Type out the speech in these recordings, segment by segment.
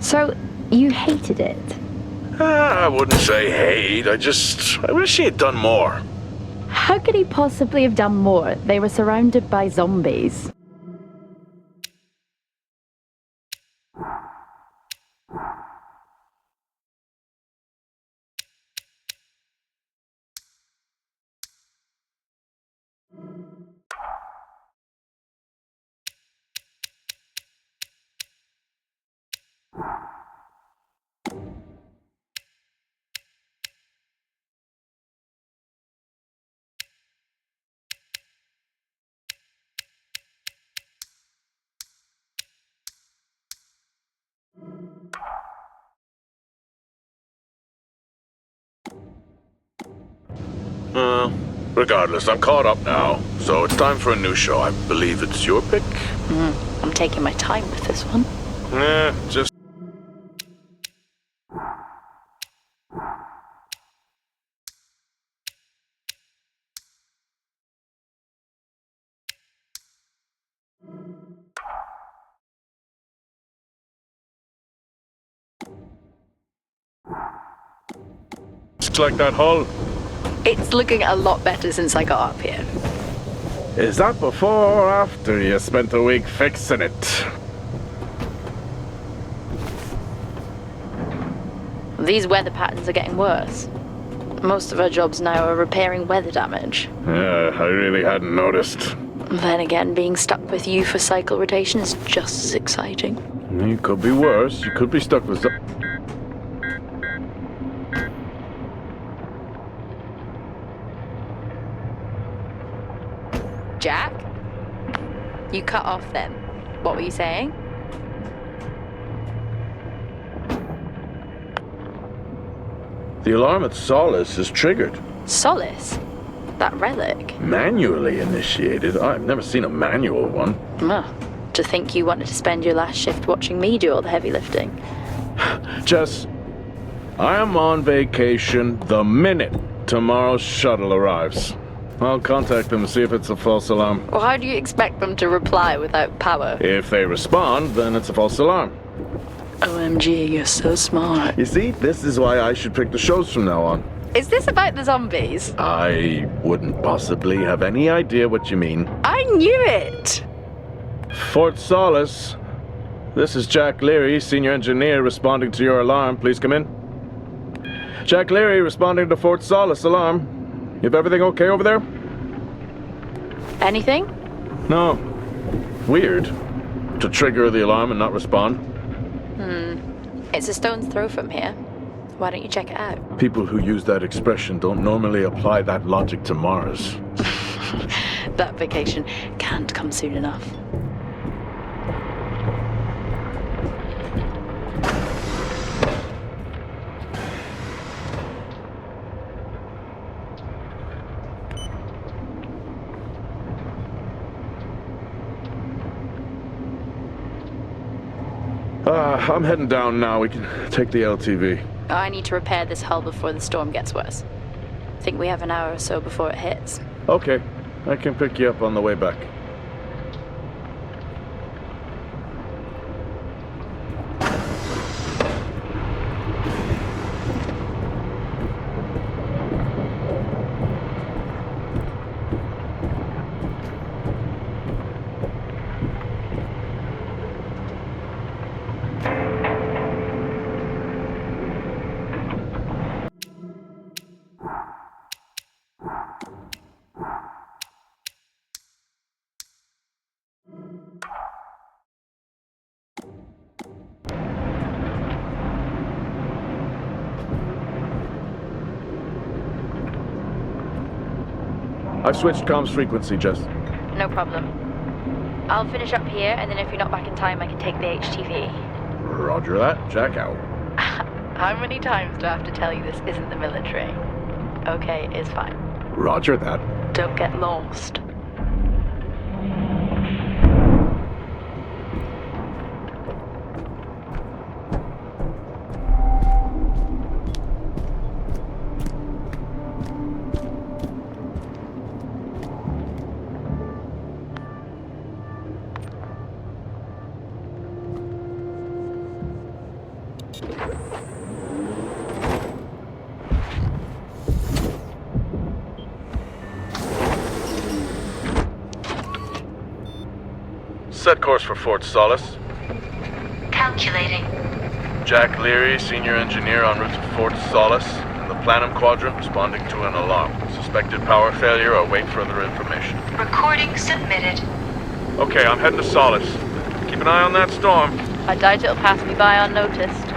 So, you hated it? I wouldn't say hate, I wish he had done more. How could he possibly have done more? They were surrounded by zombies. Regardless, I'm caught up now, so it's time for a new show. I believe it's your pick? I'm taking my time with this one. Just... Looks like that hull. It's looking a lot better since I got up here. Is that before or after you spent a week fixing it? These weather patterns are getting worse. Most of our jobs now are repairing weather damage. Yeah, I really hadn't noticed. Then again, being stuck with you for cycle rotation is just as exciting. You could be worse. You could be stuck with... Jack? You cut off then. What were you saying? The alarm at Solis is triggered. Solis? That relic? Manually initiated? I've never seen a manual one. To think you wanted to spend your last shift watching me do all the heavy lifting. Jess, I am on vacation the minute tomorrow's shuttle arrives. I'll contact them and see if it's a false alarm. Well, how do you expect them to reply without power? If they respond, then it's a false alarm. OMG, you're so smart. You see, this is why I should pick the shows from now on. Is this about the zombies? I wouldn't possibly have any idea what you mean. I knew it! Fort Solis. This is Jack Leary, senior engineer, responding to your alarm. Please come in. Jack Leary, responding to Fort Solis alarm. You have everything okay over there? Anything? No. Weird. To trigger the alarm and not respond. It's a stone's throw from here. Why don't you check it out? People who use that expression don't normally apply that logic to Mars. That vacation can't come soon enough. I'm heading down now. We can take the LTV. I need to repair this hull before the storm gets worse. Think we have an hour or so before it hits. Okay. I can pick you up on the way back. I've switched comms frequency, Jess. No problem. I'll finish up here, and then if you're not back in time, I can take the HTV. Roger that. Jack out. How many times do I have to tell you this isn't the military? Okay, it's fine. Roger that. Don't get lost. set course for Fort Solis. Calculating. Jack Leary, senior engineer en route to Fort Solis, in the Planum Quadrant, responding to an alarm. Suspected power failure, await further information. Recording submitted. Okay, I'm heading to Solis. Keep an eye on that storm. I doubt it'll pass me by unnoticed.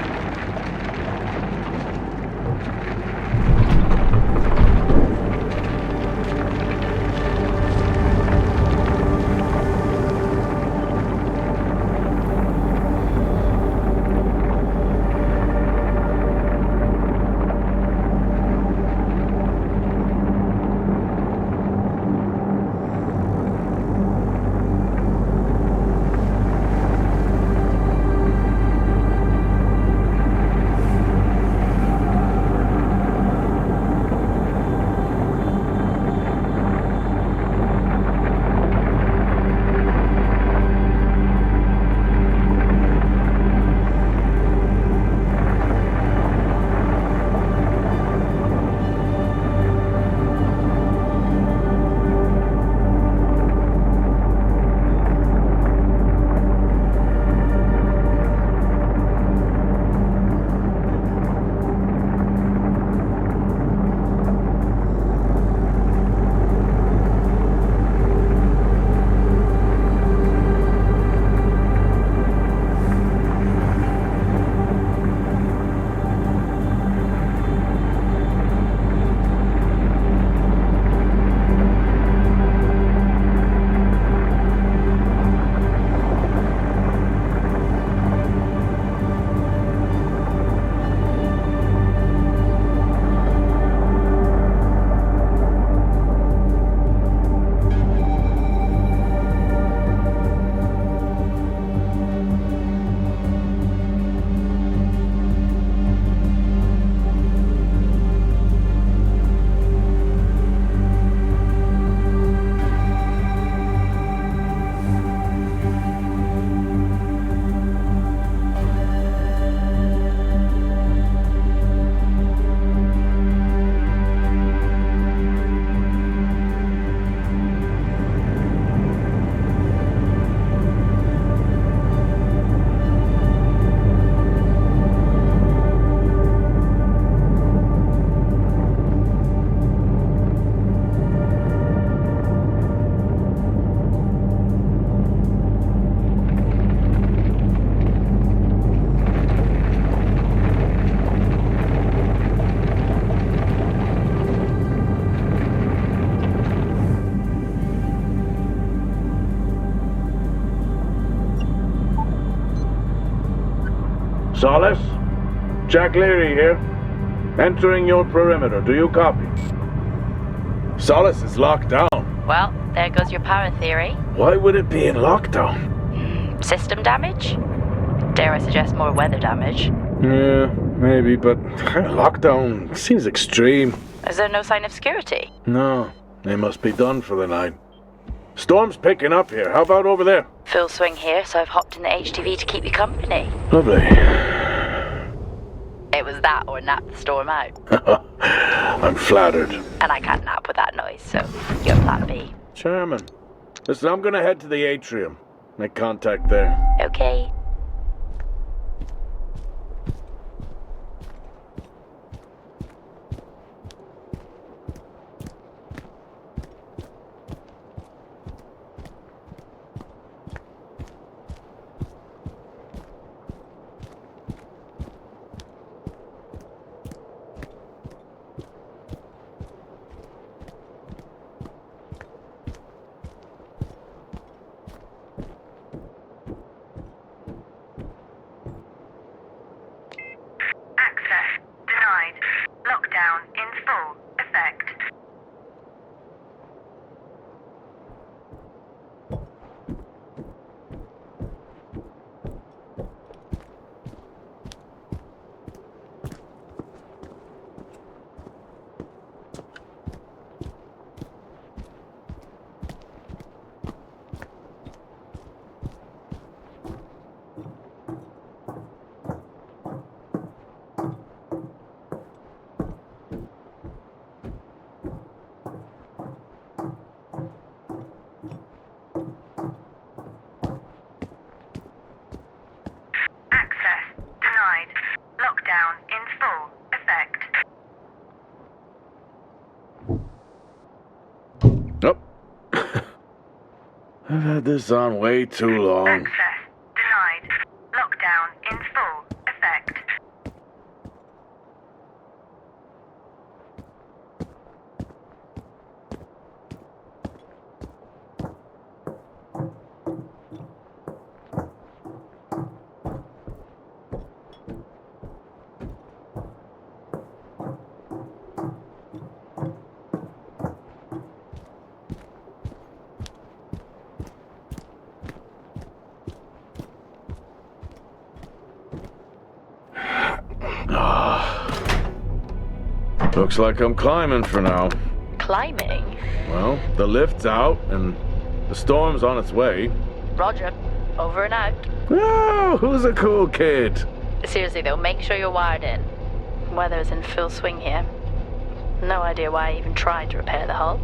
Solis? Jack Leary here. Entering your perimeter. Do you copy? Solis is locked down. Well, there goes your power theory. Why would it be in lockdown? System damage? Dare I suggest more weather damage? Yeah, maybe, but lockdown seems extreme. Is there no sign of security? No, they must be done for the night. Storm's picking up here. How about over there? Full swing here, so I've hopped in the HTV to keep you company. Lovely. It was that or nap the storm out. I'm flattered. And I can't nap with that noise, so you're plan B. Charming. Listen, I'm gonna head to the atrium. Make contact there. Okay. I've had this on way too long. Access denied. Lockdown in full effect. Looks like I'm climbing for now. Climbing? Well, the lift's out and the storm's on its way. Roger. Over and out. Oh, who's a cool kid? Seriously though, make sure you're wired in. Weather's in full swing here. No idea why I even tried to repair the hull.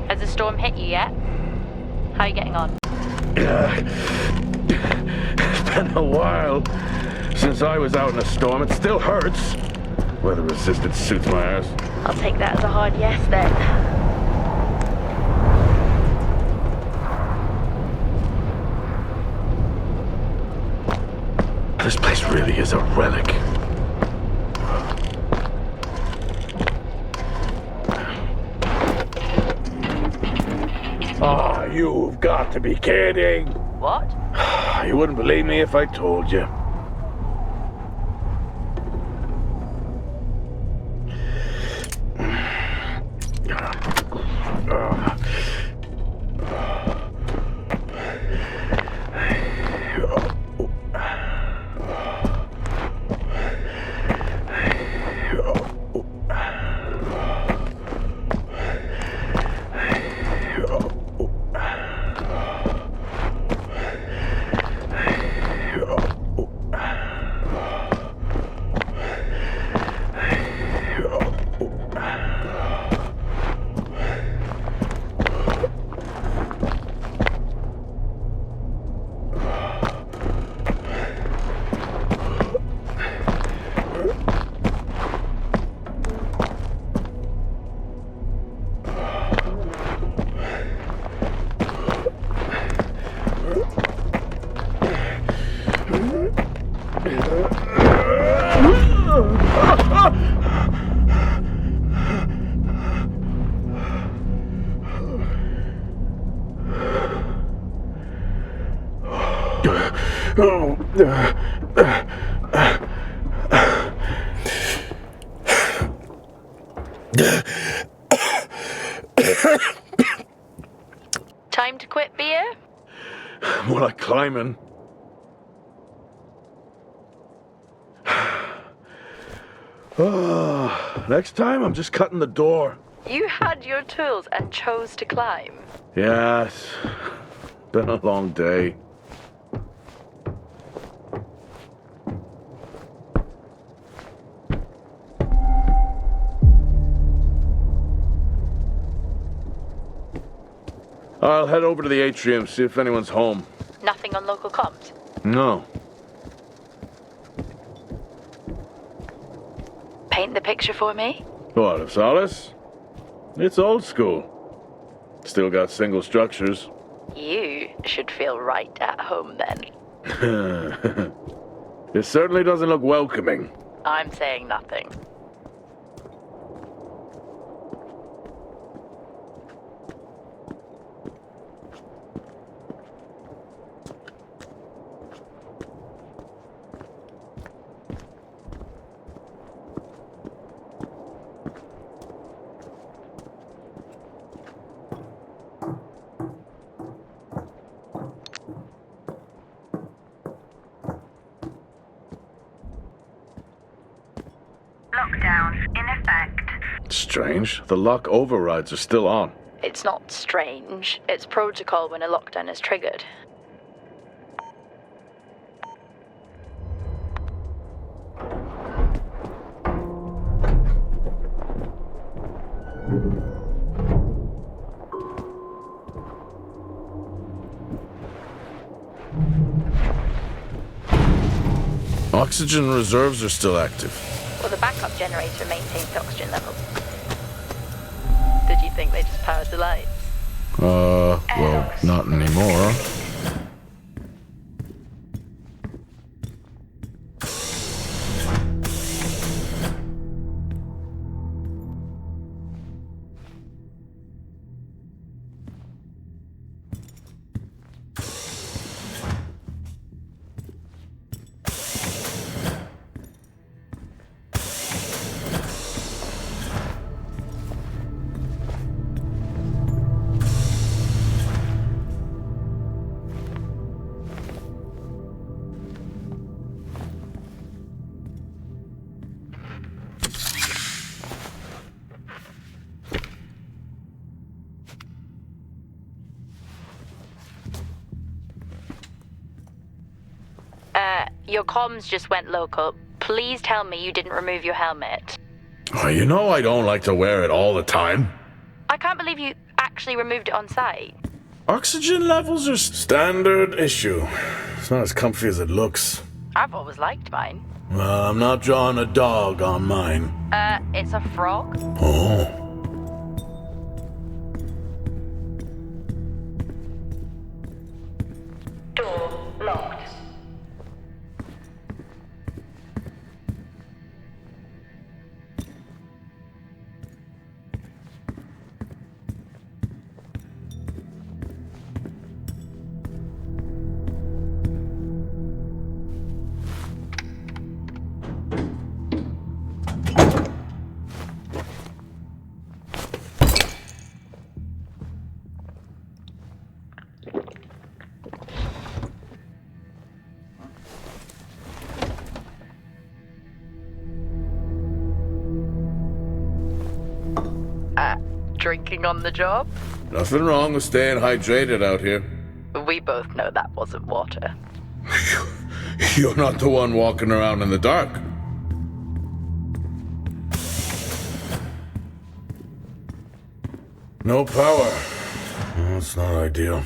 Has the storm hit you yet? How are you getting on? It's been a while since I was out in a storm. It still hurts. Weather resistant suits my ass. I'll take that as a hard yes then. This place really is a relic. Ah, you've got to be kidding. What? You wouldn't believe me if I told you. Time to quit beer? More like climbing. Next time, I'm just cutting the door. You had your tools and chose to climb. Yes. Been a long day. I'll head over to the atrium, see if anyone's home. Nothing on local comms? No. Paint the picture for me? What, of Solis? It's old school. Still got single structures. You should feel right at home then. It certainly doesn't look welcoming. I'm saying nothing. Strange. The lock overrides are still on. It's not strange. It's protocol when a lockdown is triggered. Oxygen reserves are still active. Well, the backup generator maintains the oxygen level. Did you think they just powered the lights? Well, not anymore. Your comms just went local. Please tell me you didn't remove your helmet. Oh, you know I don't like to wear it all the time. I can't believe you actually removed it on site. Oxygen levels are standard issue. It's not as comfy as it looks. I've always liked mine. Well, I'm not drawing a dog on mine. It's a frog. Oh. Door locked. Drinking on the job? Nothing wrong with staying hydrated out here. We both know that wasn't water. You're not the one walking around in the dark. No power. That's not ideal.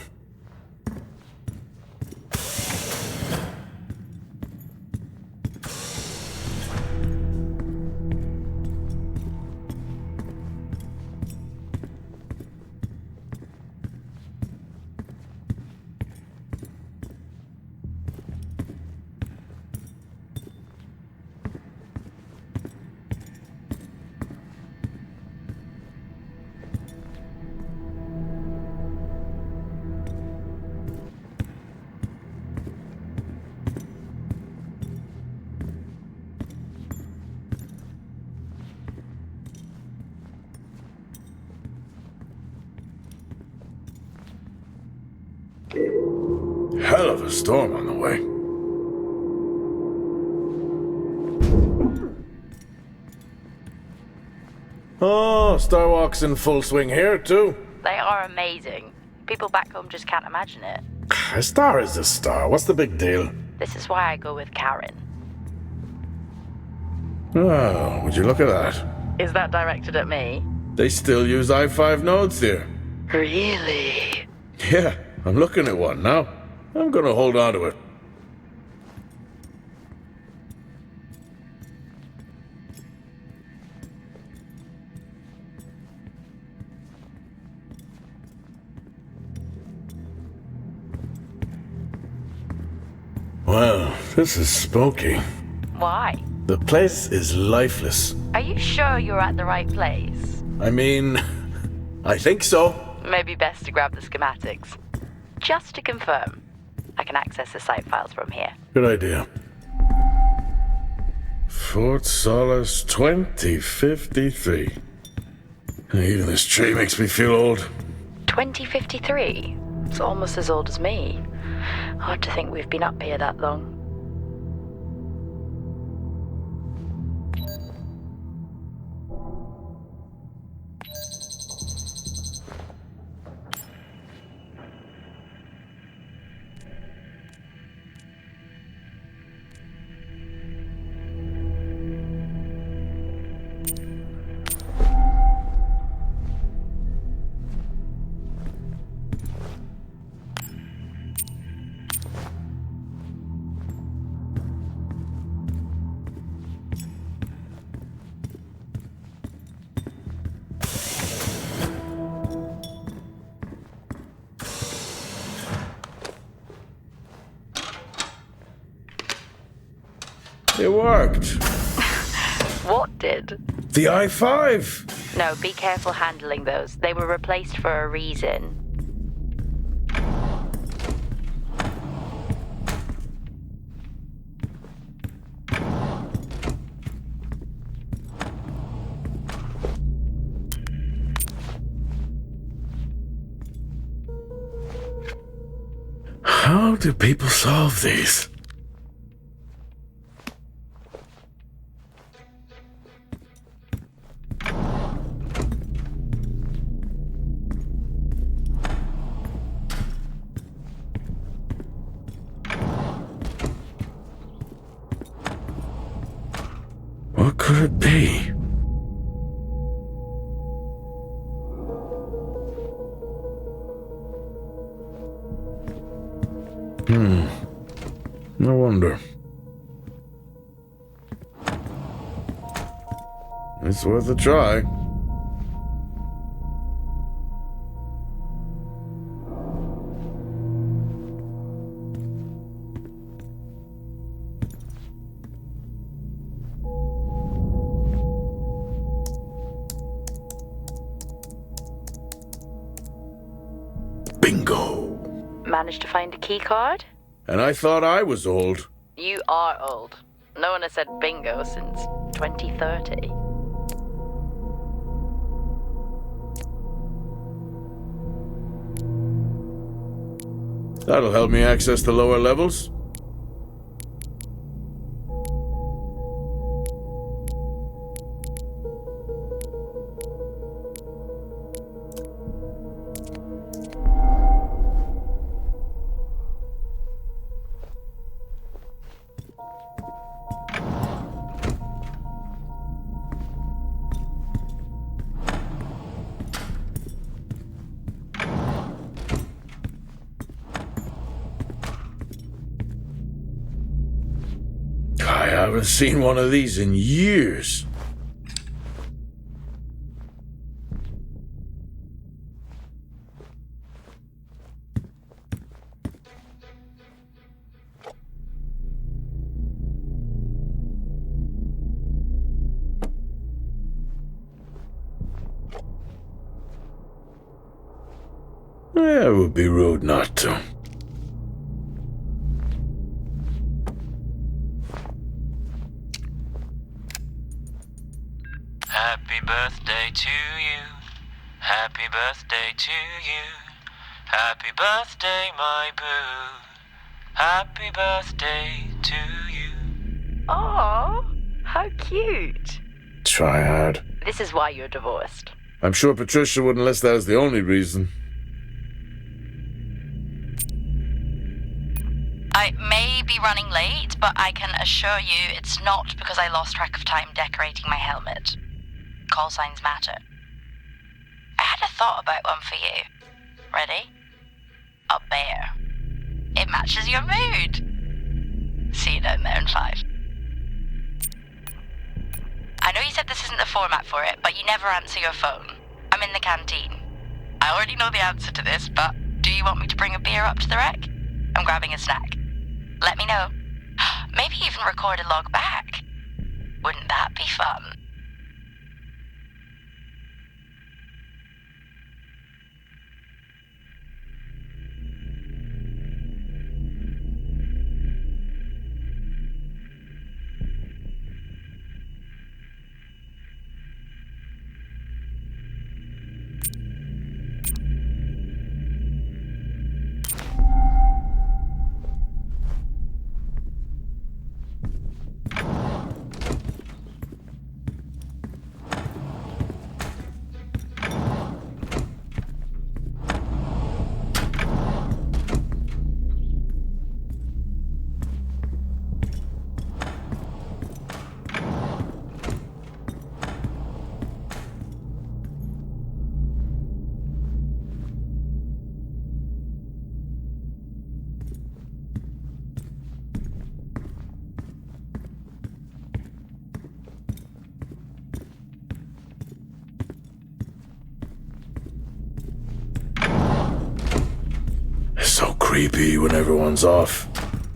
Hell of a storm on the way. Oh, Starwalk's in full swing here, too. They are amazing. People back home just can't imagine it. A star is a star. What's the big deal? This is why I go with Karen. Oh, would you look at that? Is that directed at me? They still use i5 nodes here. Really? Yeah, I'm looking at one now. I'm gonna hold on to it. Well, this is spooky. Why? The place is lifeless. Are you sure you're at the right place? I mean, I think so. Maybe best to grab the schematics. Just to confirm, I can access the site files from here. Good idea. Fort Solis 2053. Even this tree makes me feel old. 2053? It's almost as old as me. Hard to think we've been up here that long. It worked. What did? The i5. No, be careful handling those. They were replaced for a reason. How do people solve these? What could it be? No wonder. It's worth a try. Bingo! Managed to find a key card? And I thought I was old. You are old. No one has said bingo since 2030. That'll help me access the lower levels. I haven't seen one of these in years. Yeah, it would be rude not to. Happy birthday to you. Happy birthday to you. Happy birthday, my boo. Happy birthday to you. Oh, how cute. Try hard. This is why you're divorced. I'm sure Patricia wouldn't list that as the only reason. I may be running late, but I can assure you it's not because I lost track of time decorating my helmet. Call signs matter. I had a thought about one for you. Ready? A bear. It matches your mood. See you down there in 5. I know you said this isn't the format for it, but you never answer your phone. I'm in the canteen. I already know the answer to this, but do you want me to bring a beer up to the wreck? I'm grabbing a snack. Let me know. Maybe even record a log back. Wouldn't that be fun? So creepy when everyone's off.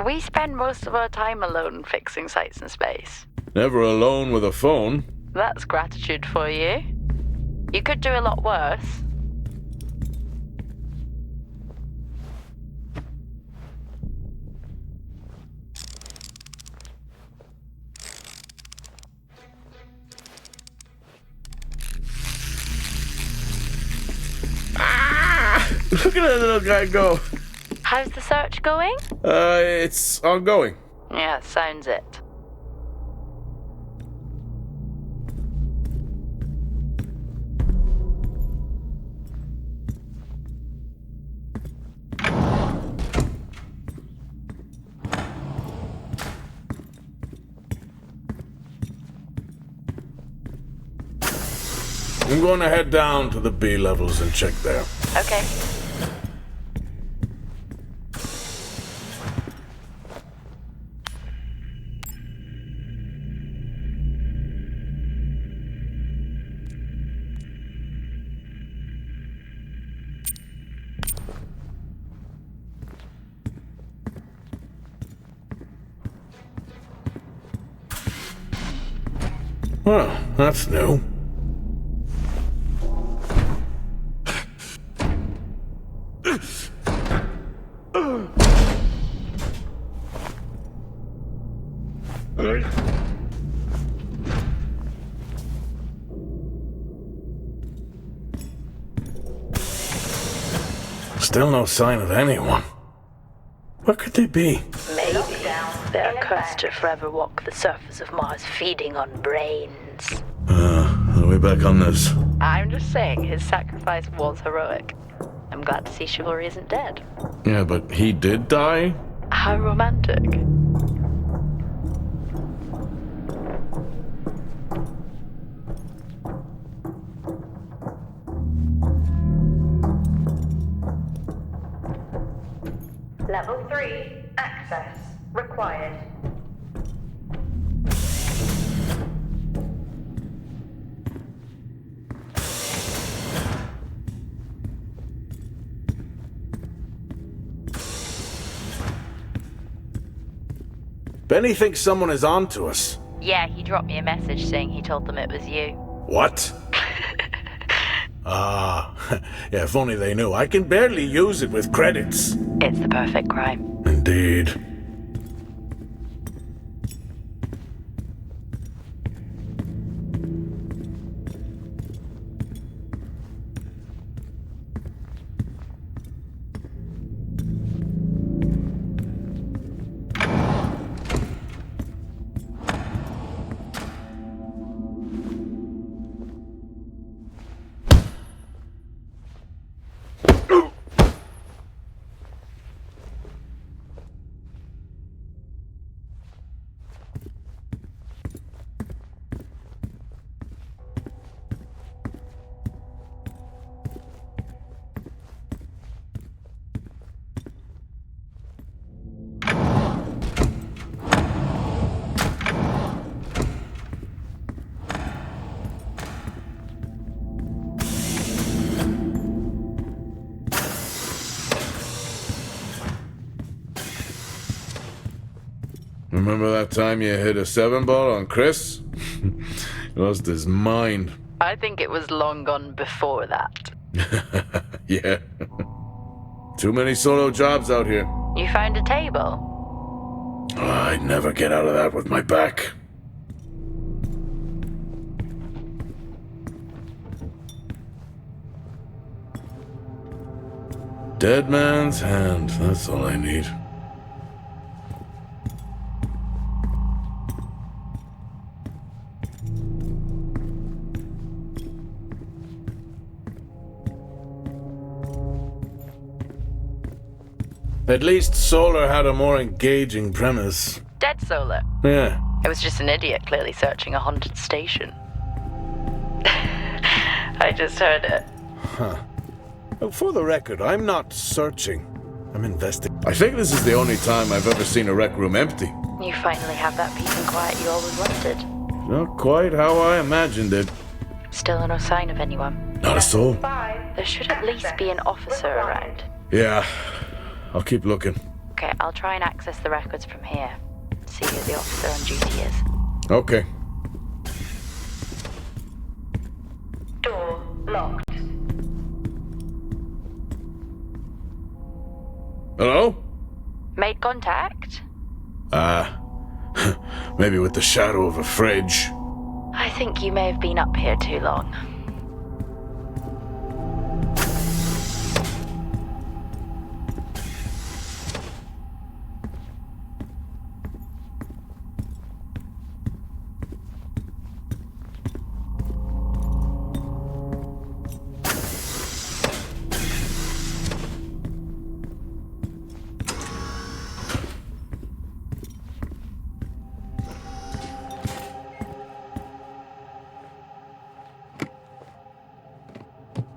We spend most of our time alone fixing sites in space. Never alone with a phone. That's gratitude for you. You could do a lot worse. Look at that little guy go. How's the search going? It's ongoing. Yeah, sounds it. I'm going to head down to the B levels and check there. Okay. Well, that's new. Still no sign of anyone. Where could they be? Maybe they're cursed to forever walk the surface of Mars feeding on brains. Are we back on this? I'm just saying his sacrifice was heroic. I'm glad to see chivalry isn't dead. Yeah, but he did die? How romantic. Level 3, access required. Benny thinks someone is on to us. Yeah, he dropped me a message saying he told them it was you. What? Yeah, if only they knew. I can barely use it with credits. It's the perfect crime. Indeed. Remember that time you hit a 7-ball on Chris? He lost his mind. I think it was long gone before that. Yeah. Too many solo jobs out here. You found a table? Oh, I'd never get out of that with my back. Dead man's hand, that's all I need. At least Solar had a more engaging premise. Dead Solar. Yeah. It was just an idiot clearly searching a haunted station. I just heard it. Huh. Well, for the record, I'm not searching. I'm investigating. I think this is the only time I've ever seen a rec room empty. You finally have that peace and quiet you always wanted. Not quite how I imagined it. Still no sign of anyone. Not a soul. 5, There should at least be an officer around. Yeah. I'll keep looking. Okay, I'll try and access the records from here. See who the officer on duty is. Okay. Door locked. Hello? Made contact? Maybe with the shadow of a fridge. I think you may have been up here too long.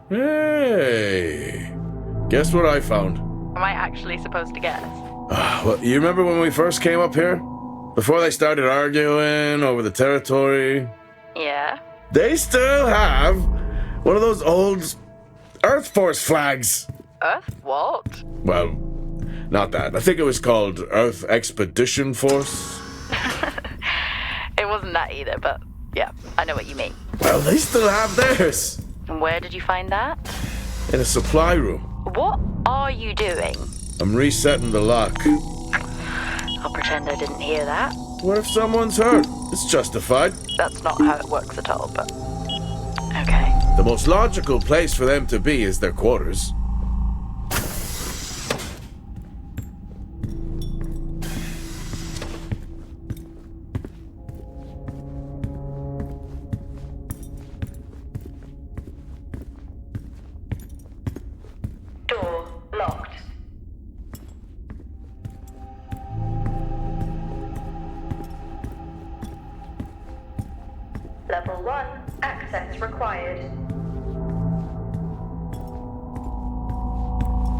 Hey! Guess what I found? Am I actually supposed to guess? Well, you remember when we first came up here? Before they started arguing over the territory? Yeah? They still have one of those old Earth Force flags. Earth what? Well, not that. I think it was called Earth Expedition Force. It wasn't that either, but yeah, I know what you mean. Well, they still have theirs. And where did you find that? In a supply room. What are you doing? I'm resetting the lock. I'll pretend I didn't hear that. What if someone's hurt? It's justified. That's not how it works at all, but... Okay. The most logical place for them to be is their quarters. Door locked. Level 1, access required.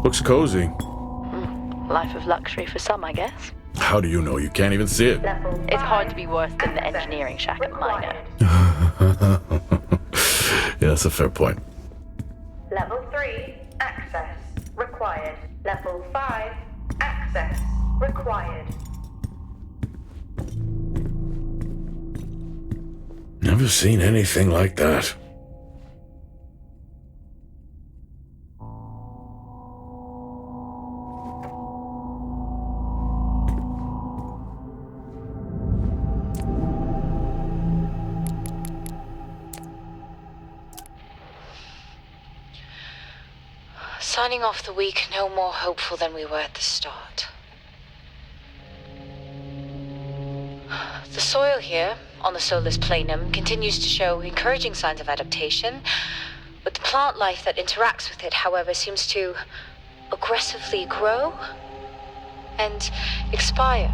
Looks cozy. Life of luxury for some, I guess. How do you know? You can't even see it. Level 5, It's hard to be worse than the engineering shack at Minor. Yeah, that's a fair point. Level 3, access required. Level 5, access required. Never seen anything like that. Signing off the week no more hopeful than we were at the start. The soil here, on the Solis Planum, continues to show encouraging signs of adaptation, but the plant life that interacts with it, however, seems to aggressively grow and expire.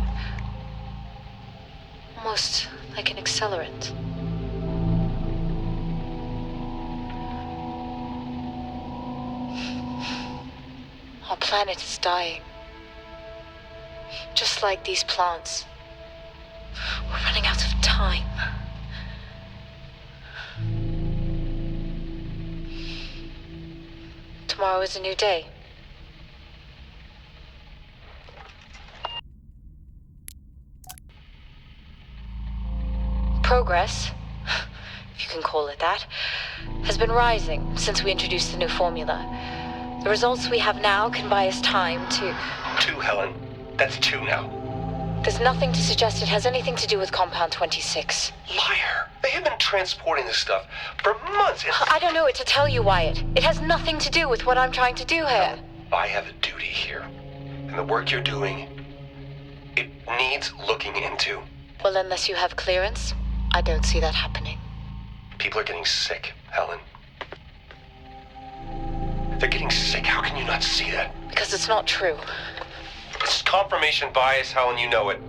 Almost like an accelerant. Our planet is dying. Just like these plants. We're running out of time. Tomorrow is a new day. Progress, if you can call it that, has been rising since we introduced the new formula. The results we have now can buy us time to... 2, Helen. That's 2 now. There's nothing to suggest it has anything to do with Compound 26. Liar. They have been transporting this stuff for months. I don't know what to tell you, Wyatt. It has nothing to do with what I'm trying to do here. I have a duty here. And the work you're doing, it needs looking into. Well, unless you have clearance, I don't see that happening. People are getting sick, Helen. They're getting sick. How can you not see that? Because it's not true. It's confirmation bias, Helen. You know it.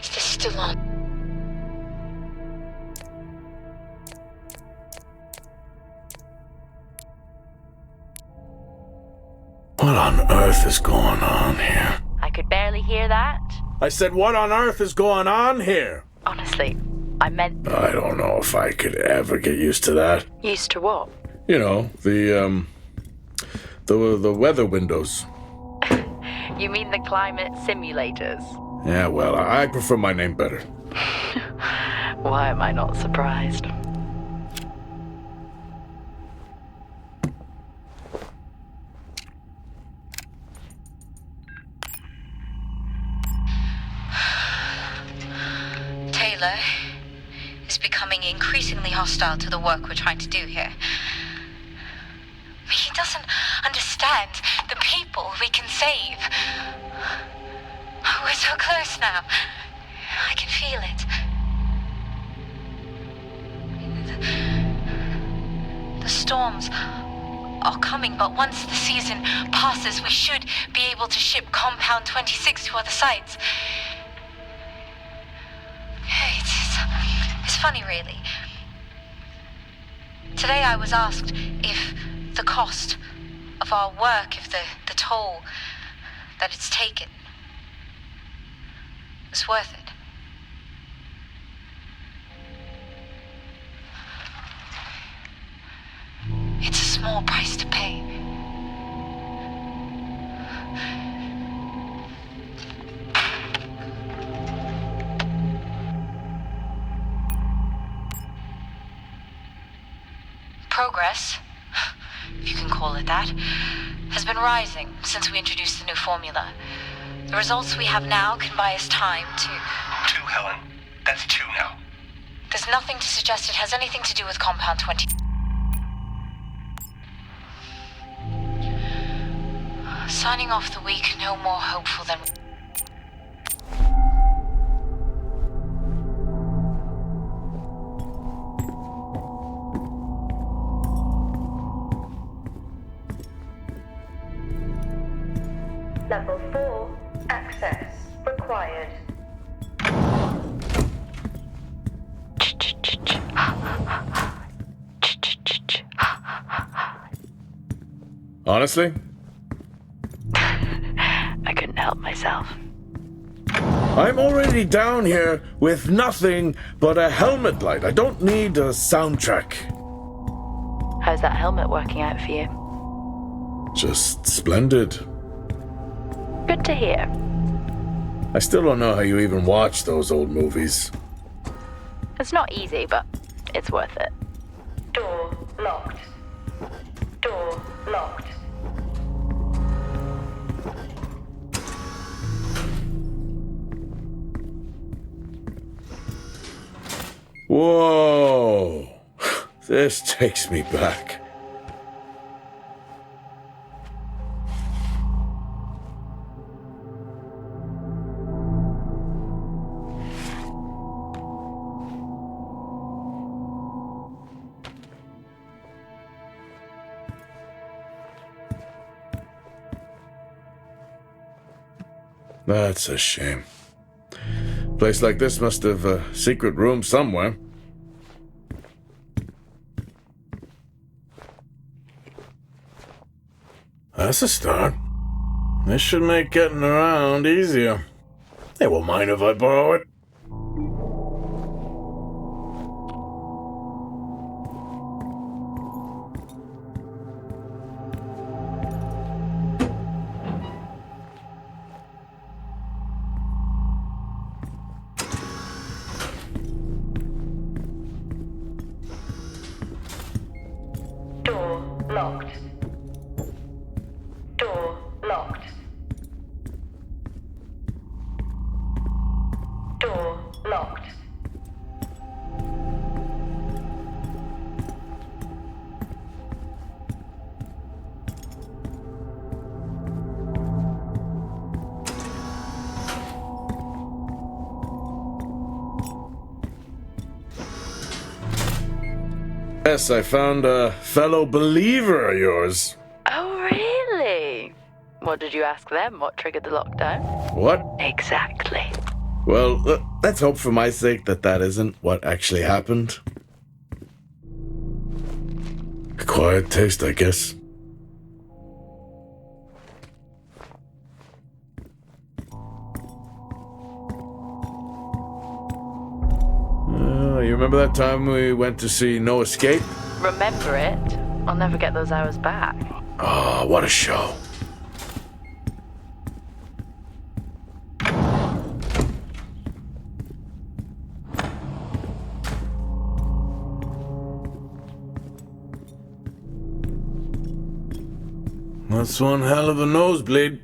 Is this still on? What on earth is going on here? I could barely hear that. I said, what on earth is going on here? Honestly, I meant... I don't know if I could ever get used to that. Used to what? You know, the weather windows. You mean the climate simulators? Yeah, well, I prefer my name better. Why am I not surprised? Taylor is becoming increasingly hostile to the work we're trying to do here. He doesn't understand the people we can save. We're so close now. I can feel it. The storms are coming, but once the season passes, we should be able to ship Compound 26 to other sites. It's funny, really. Today I was asked if the cost of our work, if the toll that it's taken was worth it. It's a small price to pay. Progress, if you can call it that, has been rising since we introduced the new formula. The results we have now can buy us time to... 2, Helen. That's 2 now. There's nothing to suggest it has anything to do with Compound 20. Signing off the week no more hopeful than... Level 4, access required. Honestly? I couldn't help myself. I'm already down here with nothing but a helmet light. I don't need a soundtrack. How's that helmet working out for you? Just splendid. Good to hear. I still don't know how you even watch those old movies. It's not easy, but it's worth it. Door locked. Door locked. Whoa! This takes me back. That's a shame. Place like this must have a secret room somewhere. That's a start. This should make getting around easier. They won't mind if I borrow it. Door locked. Door locked. Door locked. Yes, I found a fellow believer of yours. Oh, really? What did you ask them? What triggered the lockdown? What? Exactly. Well, let's hope for my sake that isn't what actually happened. Acquired taste, I guess. you remember that time we went to see No Escape? Remember it? I'll never get those hours back. Oh, what a show. That's one hell of a nosebleed.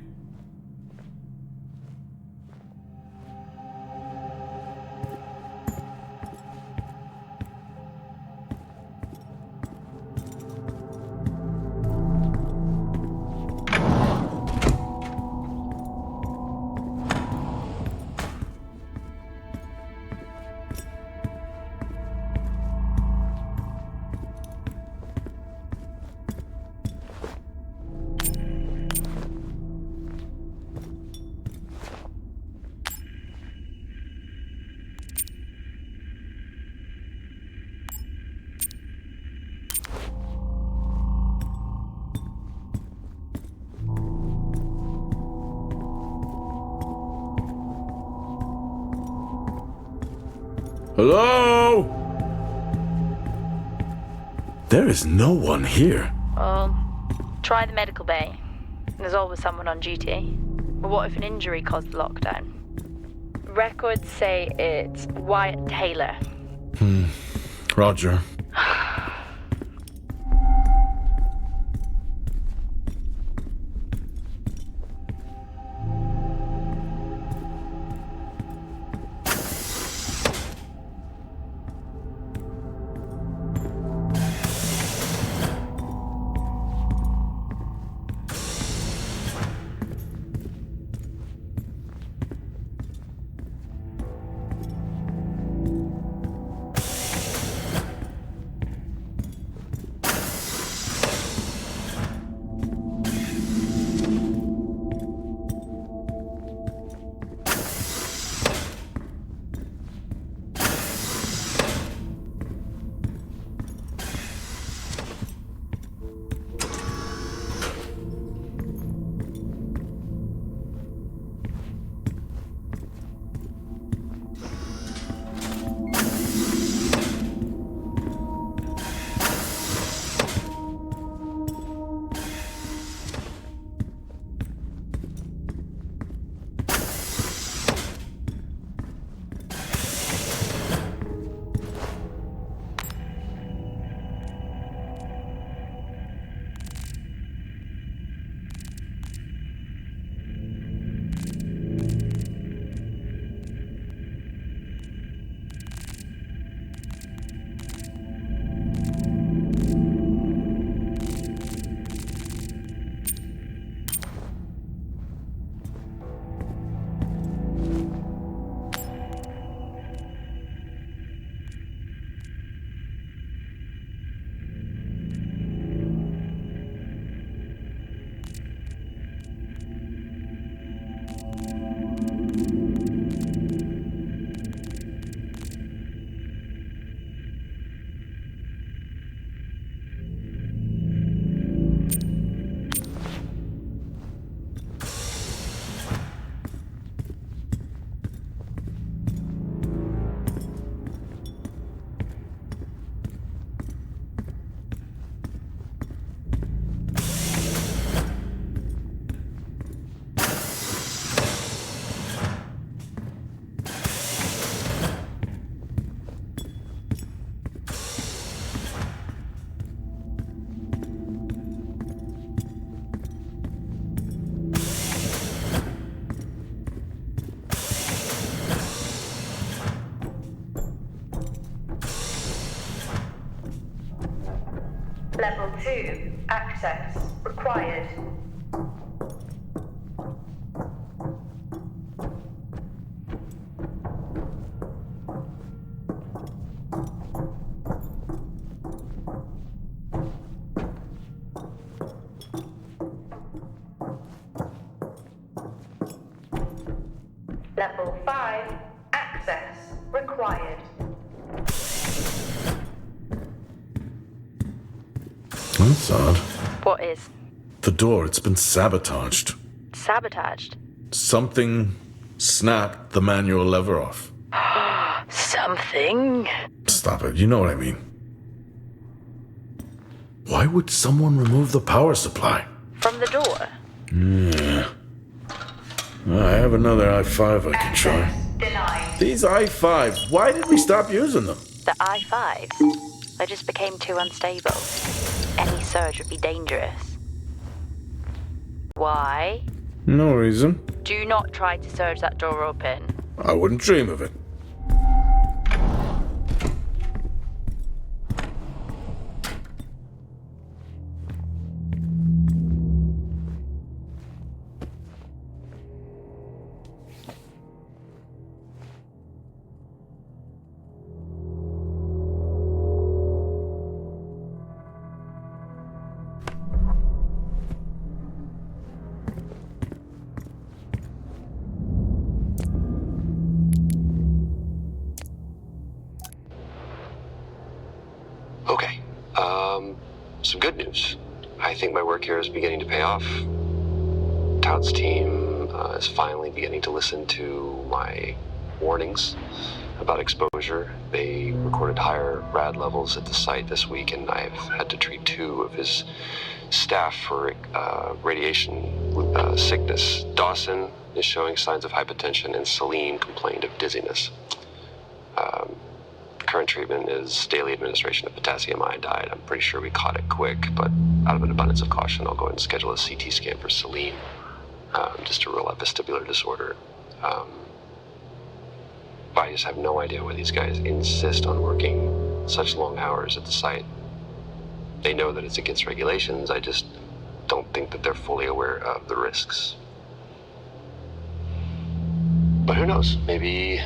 Hello? There is no one here. Well, try the medical bay. There's always someone on duty. But what if an injury caused the lockdown? Records say it's Wyatt Taylor. Roger. Level 2. Access required. Level 5. Access required. That's odd. What is? The door, it's been sabotaged. Sabotaged? Something snapped the manual lever off. Something? It's stop it. You know what I mean. Why would someone remove the power supply? From the door? Yeah. I have another i5 I can try. Denied. These i5s, why did we stop using them? The i5s? They just became too unstable. Any surge would be dangerous. Why? No reason. Do not try to surge that door open. I wouldn't dream of it. Okay. Some good news. I think my work here is beginning to pay off. Todd's team is finally beginning to listen to my warnings about exposure. They recorded higher rad levels at the site this week, and I've had to treat 2 of his staff for radiation sickness. Dawson is showing signs of hypotension, and Celine complained of dizziness. Current treatment is daily administration of potassium iodide. I'm pretty sure we caught it quick, but out of an abundance of caution, I'll go ahead and schedule a CT scan for Celine, just to rule out vestibular disorder. I just have no idea why these guys insist on working such long hours at the site. They know that it's against regulations. I just don't think that they're fully aware of the risks. But who knows? Maybe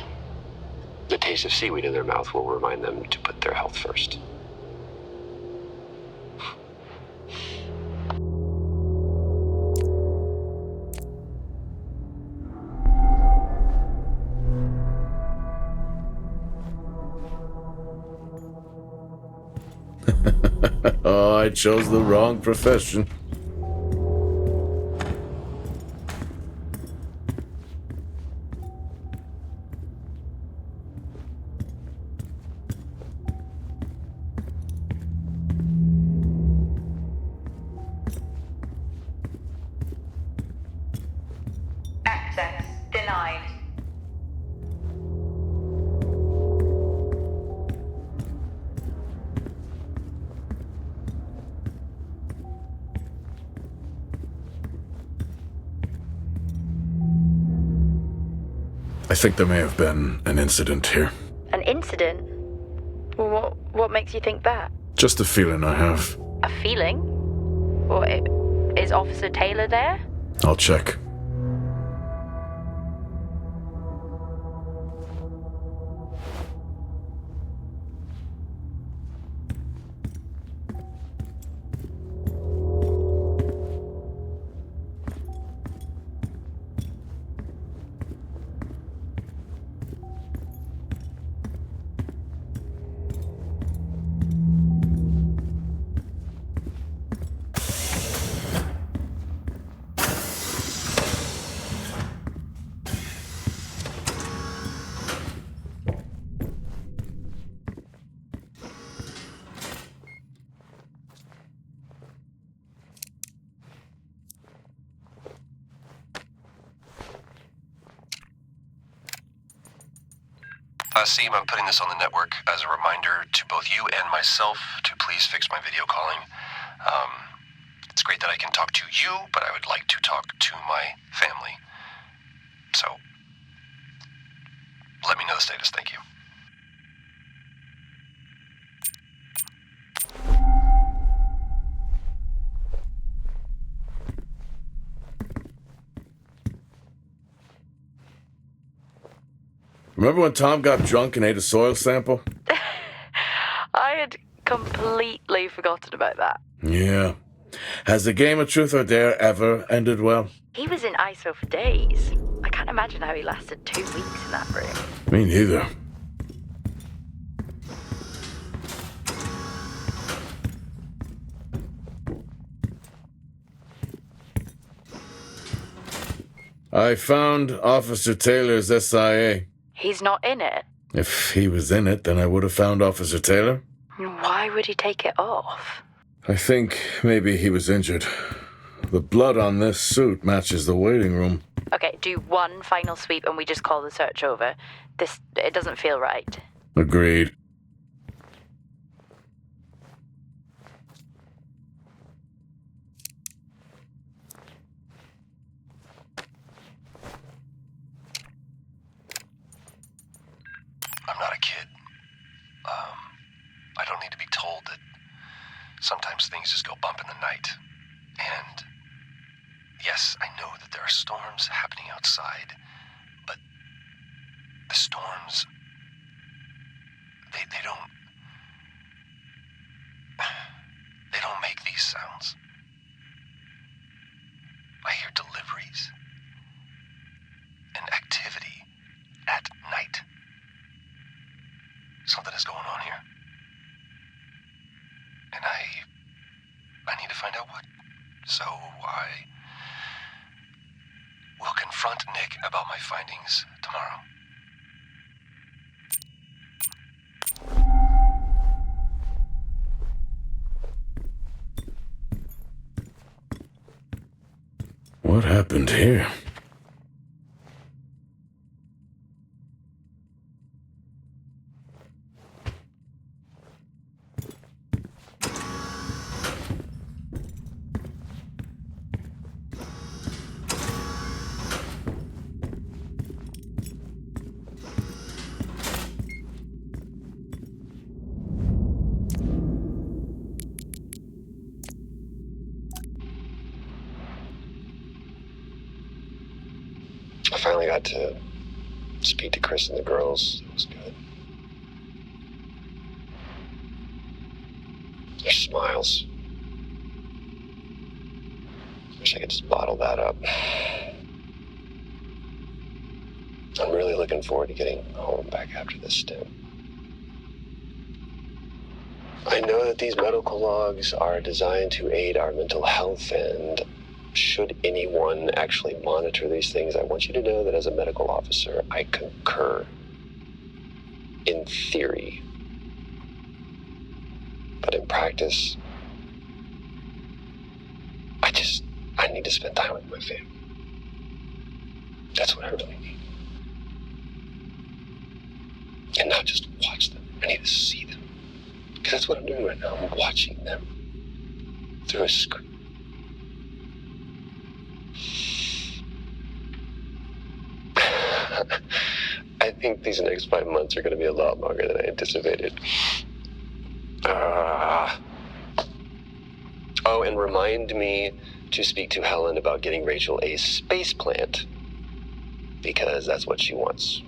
the taste of seaweed in their mouth will remind them to put their health first. Oh, I chose the wrong profession. Access denied. I think there may have been an incident here. An incident? Well, what makes you think that? Just a feeling I have. A feeling? Well, is Officer Taylor there? I'll check. Seem, I'm putting this on the network as a reminder to both you and myself to please fix my video calling. It's great that I can talk to you, but I would like to talk to my family. So, let me know the status. Thank you. Remember when Tom got drunk and ate a soil sample? I had completely forgotten about that. Yeah. Has the game of truth or dare ever ended well? He was in ISO for days. I can't imagine how he lasted 2 weeks in that room. Me neither. I found Officer Taylor's SIA. He's not in it. If he was in it, then I would have found Officer Taylor. Why would he take it off? I think maybe he was injured. The blood on this suit matches the waiting room. Okay, do one final sweep and we just call the search over. It doesn't feel right. Agreed. I'm not a kid. I don't need to be told that sometimes things just go bump in the night. And yes, I know that there are storms happening outside, but the storms, they don't make these sounds. I hear deliveries and activity at night. Something is going on here. And I need to find out what. So I will confront Nick about my findings tomorrow. What happened here? I finally got to speak to Chris and the girls. It was good. Their smiles. Wish I could just bottle that up. I'm really looking forward to getting home back after this stint. I know that these medical logs are designed to aid our mental health, and should anyone actually monitor these things, I want you to know that as a medical officer, I concur. In theory. But in practice, I need to spend time with my family. That's what I really need. And not just watch them. I need to see them. Because that's what I'm doing right now. I'm watching them through a screen. I think these next 5 months are going to be a lot longer than I anticipated. Oh, and remind me to speak to Helen about getting Rachel a space plant. Because that's what she wants.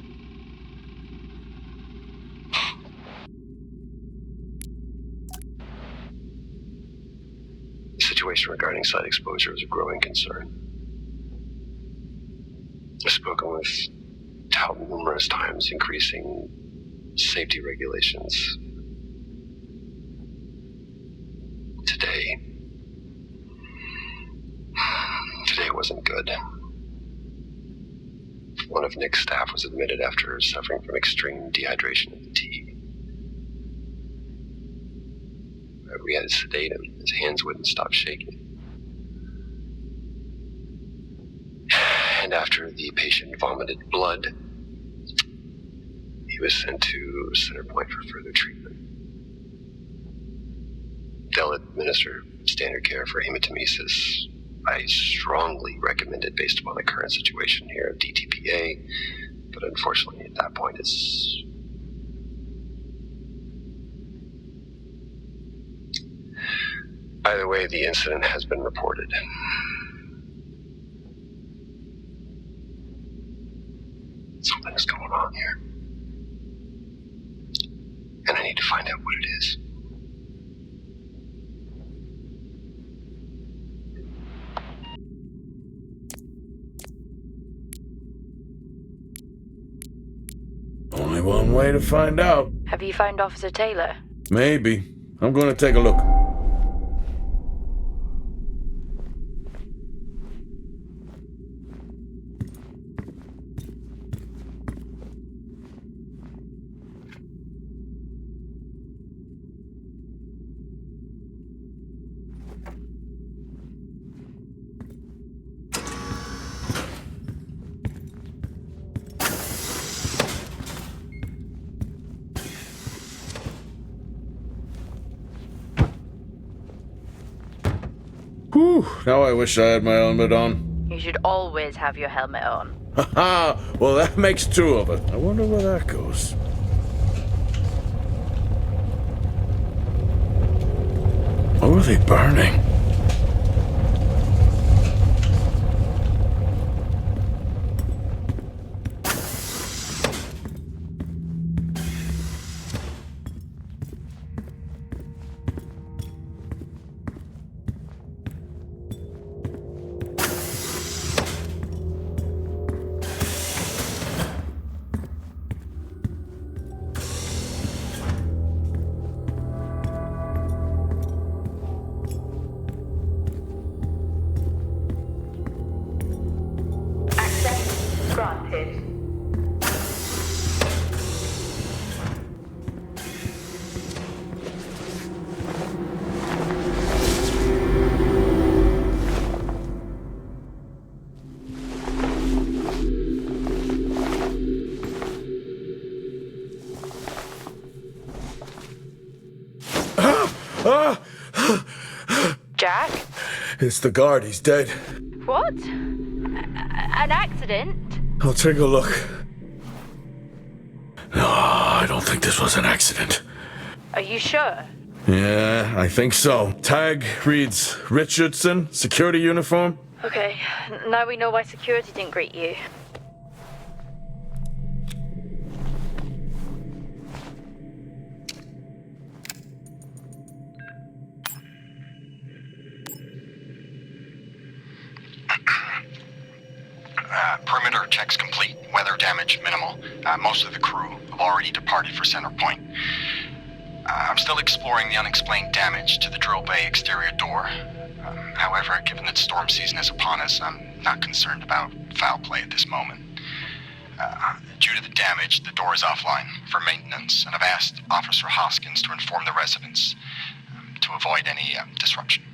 The situation regarding site exposure is a growing concern. I've spoken with Tout numerous times, increasing safety regulations. Today wasn't good. One of Nick's staff was admitted after suffering from extreme dehydration and fatigue. We had to sedate him. His hands wouldn't stop shaking. And after the patient vomited blood, he was sent to Center Point for further treatment. They'll administer standard care for hematemesis. I strongly recommend it based upon the current situation here of DTPA, but unfortunately at that point it's... Either way, the incident has been reported. Something is going on here. And I need to find out what it is. Only one way to find out. Have you found Officer Taylor? Maybe. I'm going to take a look. Whew, now I wish I had my helmet on. You should always have your helmet on. Haha, well that makes two of it. I wonder where that goes. What were they burning? Access granted. Jack? It's the guard, he's dead. What? An accident? I'll take a look. No, I don't think this was an accident. Are you sure? Yeah, I think so. Tag reads Richardson, security uniform. Okay, now we know why security didn't greet you. Perimeter checks complete. Weather damage minimal. Most of the crew have already departed for Center Point. I'm still exploring the unexplained damage to the drill bay exterior door. However, given that storm season is upon us, I'm not concerned about foul play at this moment. Due to the damage, the door is offline for maintenance, and I've asked Officer Hoskins to inform the residents to avoid any disruption.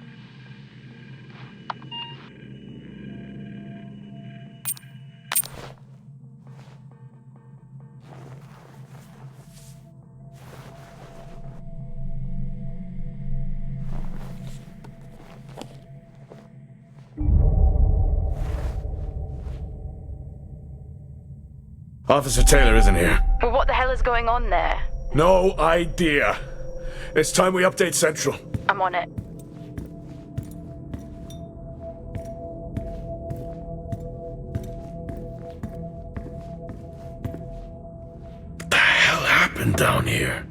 Officer Taylor isn't here. But what the hell is going on there? No idea. It's time we update Central. I'm on it. What the hell happened down here?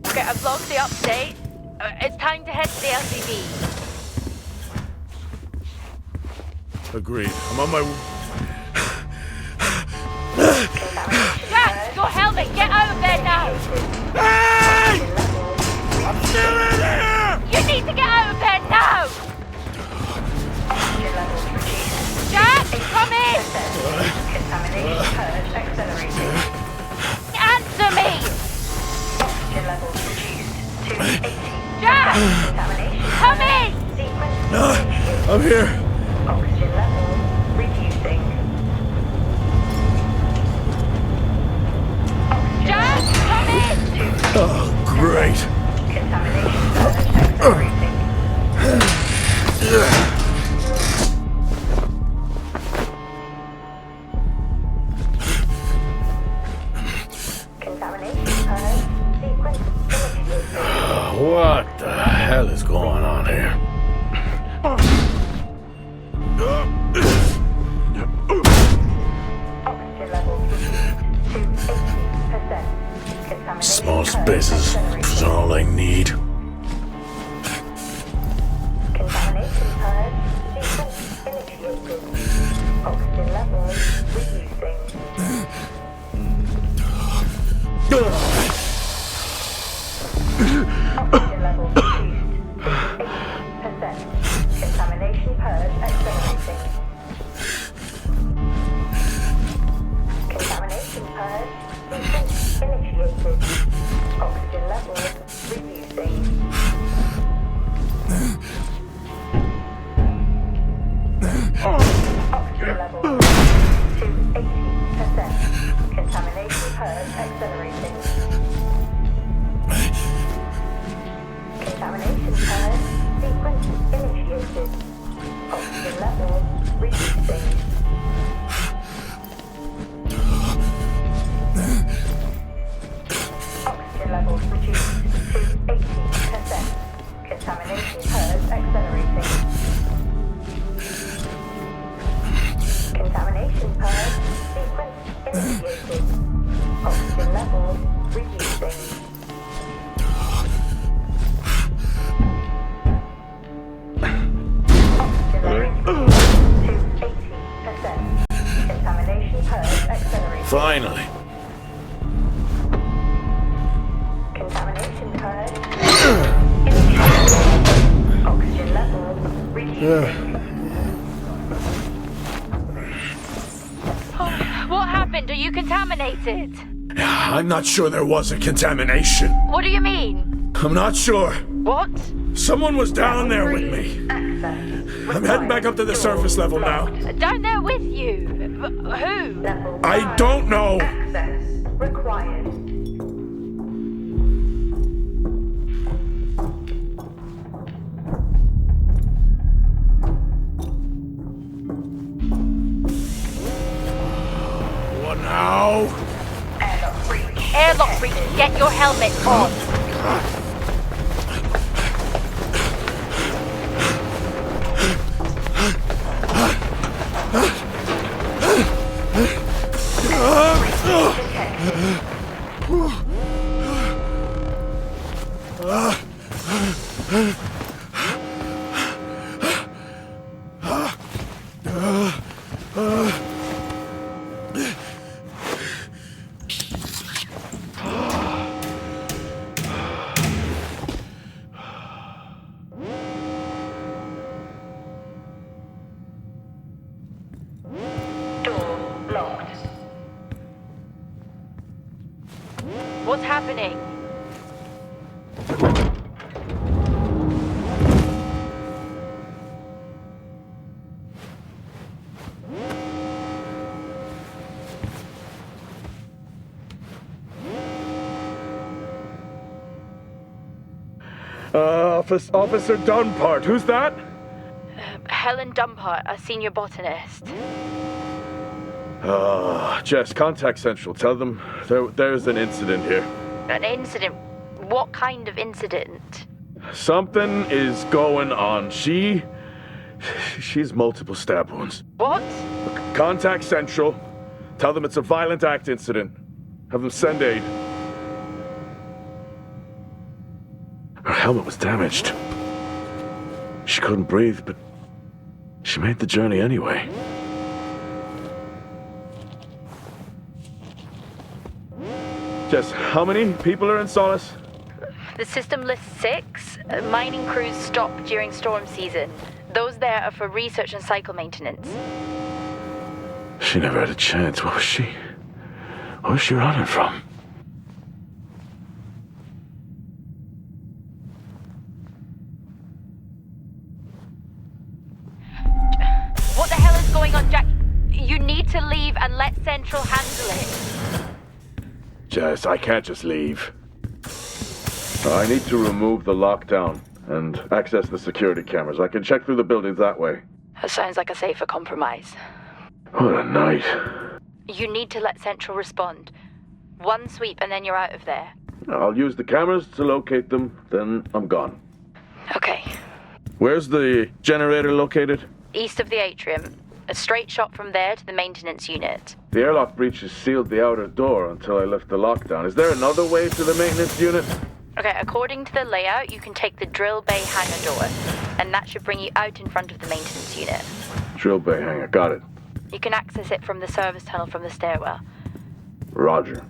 Okay, I've logged the update. It's time to head to the LCD. Agreed. I'm on my... Jack, your helmet! Get out of there now! Hey! I'm still in here! You need to get out of there now! Oxygen levels reduced. Jack, come in! Contamination purge accelerating. Answer me! Oxygen levels reduced to 80. Jack! Contamination Come in! sequence. I'm here. Oxygen levels reducing. Jack, come in! Oh, great. Contamination purge accelerating. Contamination purge sequence initiated. What the hell is going on here? Oxygen levels reduced to 80%. Contamination Small purge spaces accelerating. is all I need. Contamination purge sequence initiated. Oxygen levels reducing. Finally. Contamination heard. Oxygen levels reducing. What happened? Are you contaminated? I'm not sure there was a contamination. What do you mean? I'm not sure. What? Someone was down there with me. I'm heading back up to the surface level now. Down there with you? Who? I don't know. Access required. What now? Airlock breach. Airlock breach. Get your helmet on. Door locked. What's happening? Officer Dunpart, who's that? Helen Dumpart, a senior botanist. Jess, contact Central. Tell them there's an incident here. An incident? What kind of incident? Something is going on. She's multiple stab wounds. What? Contact Central. Tell them it's a violent act incident. Have them send aid. Her helmet was damaged. She couldn't breathe, but she made the journey anyway. Jess, how many people are in Solis? The system lists 6. Mining crews stop during storm season. Those there are for research and cycle maintenance. She never had a chance. What was she running from? What the hell is going on, Jack? You need to leave and let Central handle it. Jess, I can't just leave. I need to remove the lockdown and access the security cameras. I can check through the buildings that way. That sounds like a safer compromise. What a night. You need to let Central respond. One sweep and then you're out of there. I'll use the cameras to locate them, then I'm gone. Okay. Where's the generator located? East of the atrium. A straight shot from there to the maintenance unit. The airlock breaches sealed the outer door until I lift the lockdown. Is there another way to the maintenance unit? Okay, according to the layout, you can take the drill bay hangar door, and that should bring you out in front of the maintenance unit. Drill bay hangar, got it. You can access it from the service tunnel from the stairwell. Roger.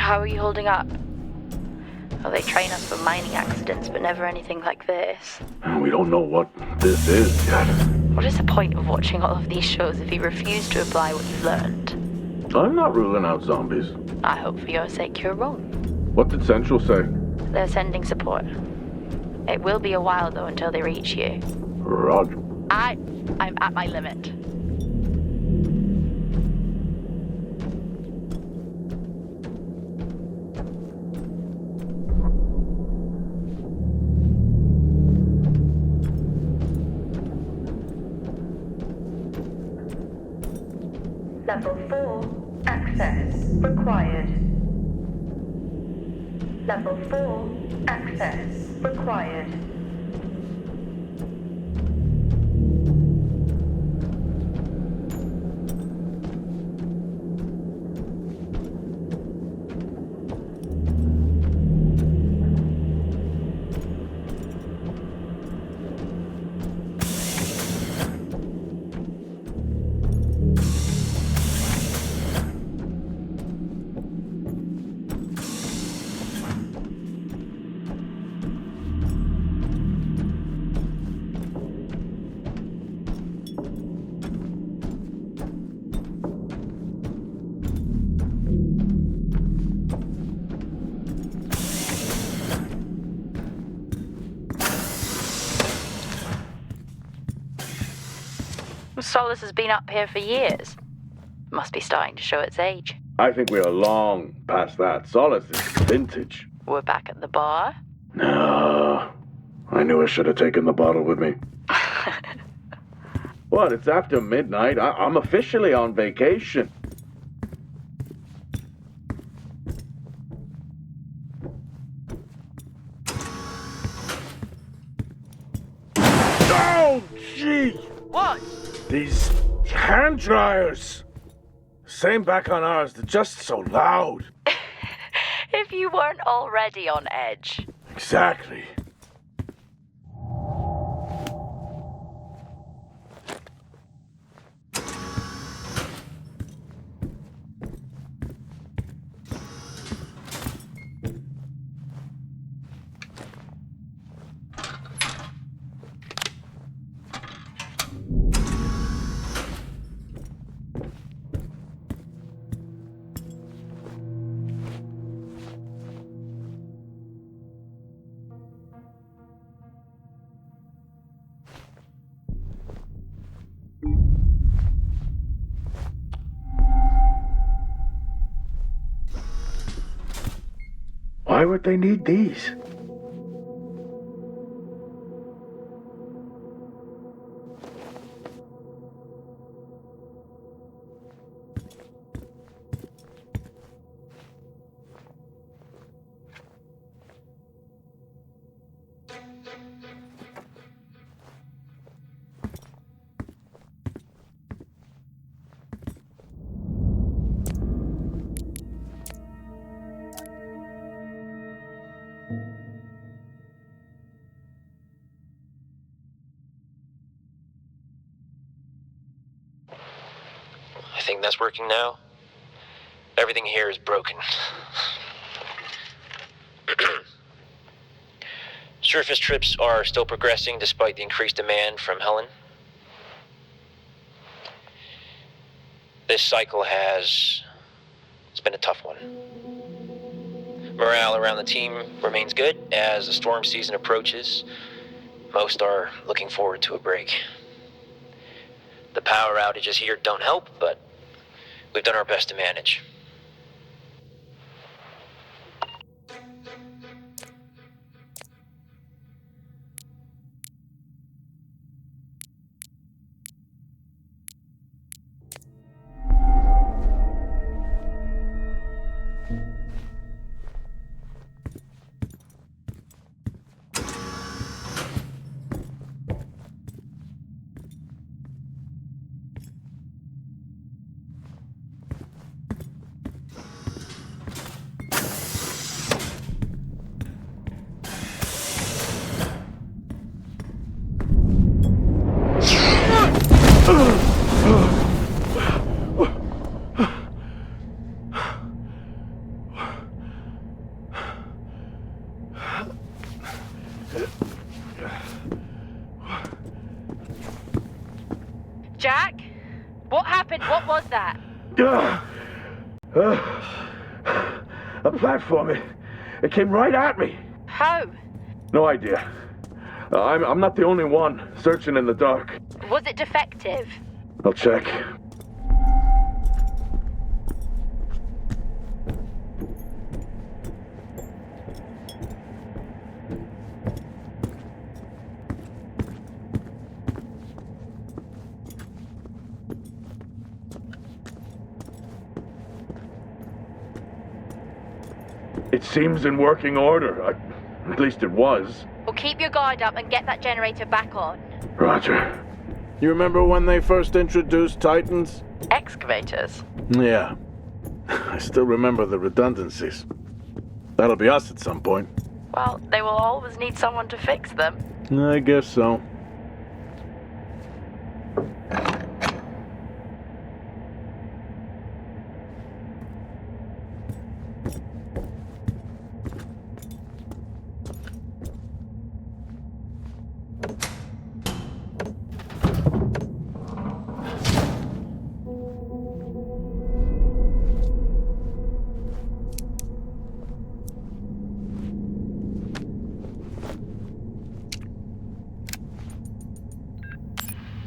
How are you holding up? Well, they train us for mining accidents, but never anything like this. We don't know what this is yet. What is the point of watching all of these shows if you refuse to apply what you've learned? I'm not ruling out zombies. I hope for your sake you're wrong. What did Central say? They're sending support. It will be a while, though, until they reach you. Roger. I'm at my limit. Level 4, access required. Level 4, access required. Solis has been up here for years. Must be starting to show its age. I think we are long past that. Solis is vintage. We're back at the bar. No. I knew I should have taken the bottle with me. What? It's after midnight. I'm officially on vacation. Oh, gee! What? These hand dryers. Same back on ours. They're just so loud. If you weren't already on edge. Exactly. Why would they need these? I think that's working now. Everything here is broken. Surface trips are still progressing despite the increased demand from Helen. This cycle it's been a tough one. Morale around the team remains good as the storm season approaches. Most are looking forward to a break. The power outages here don't help, but we've done our best to manage. Jack? What happened? What was that? A platform. It came right at me. How? No idea. I'm not the only one searching in the dark. Was it defective? I'll check. It seems in working order. At least it was. Well, keep your guard up and get that generator back on. Roger. You remember when they first introduced Titans? Excavators? Yeah. I still remember the redundancies. That'll be us at some point. Well, they will always need someone to fix them. I guess so.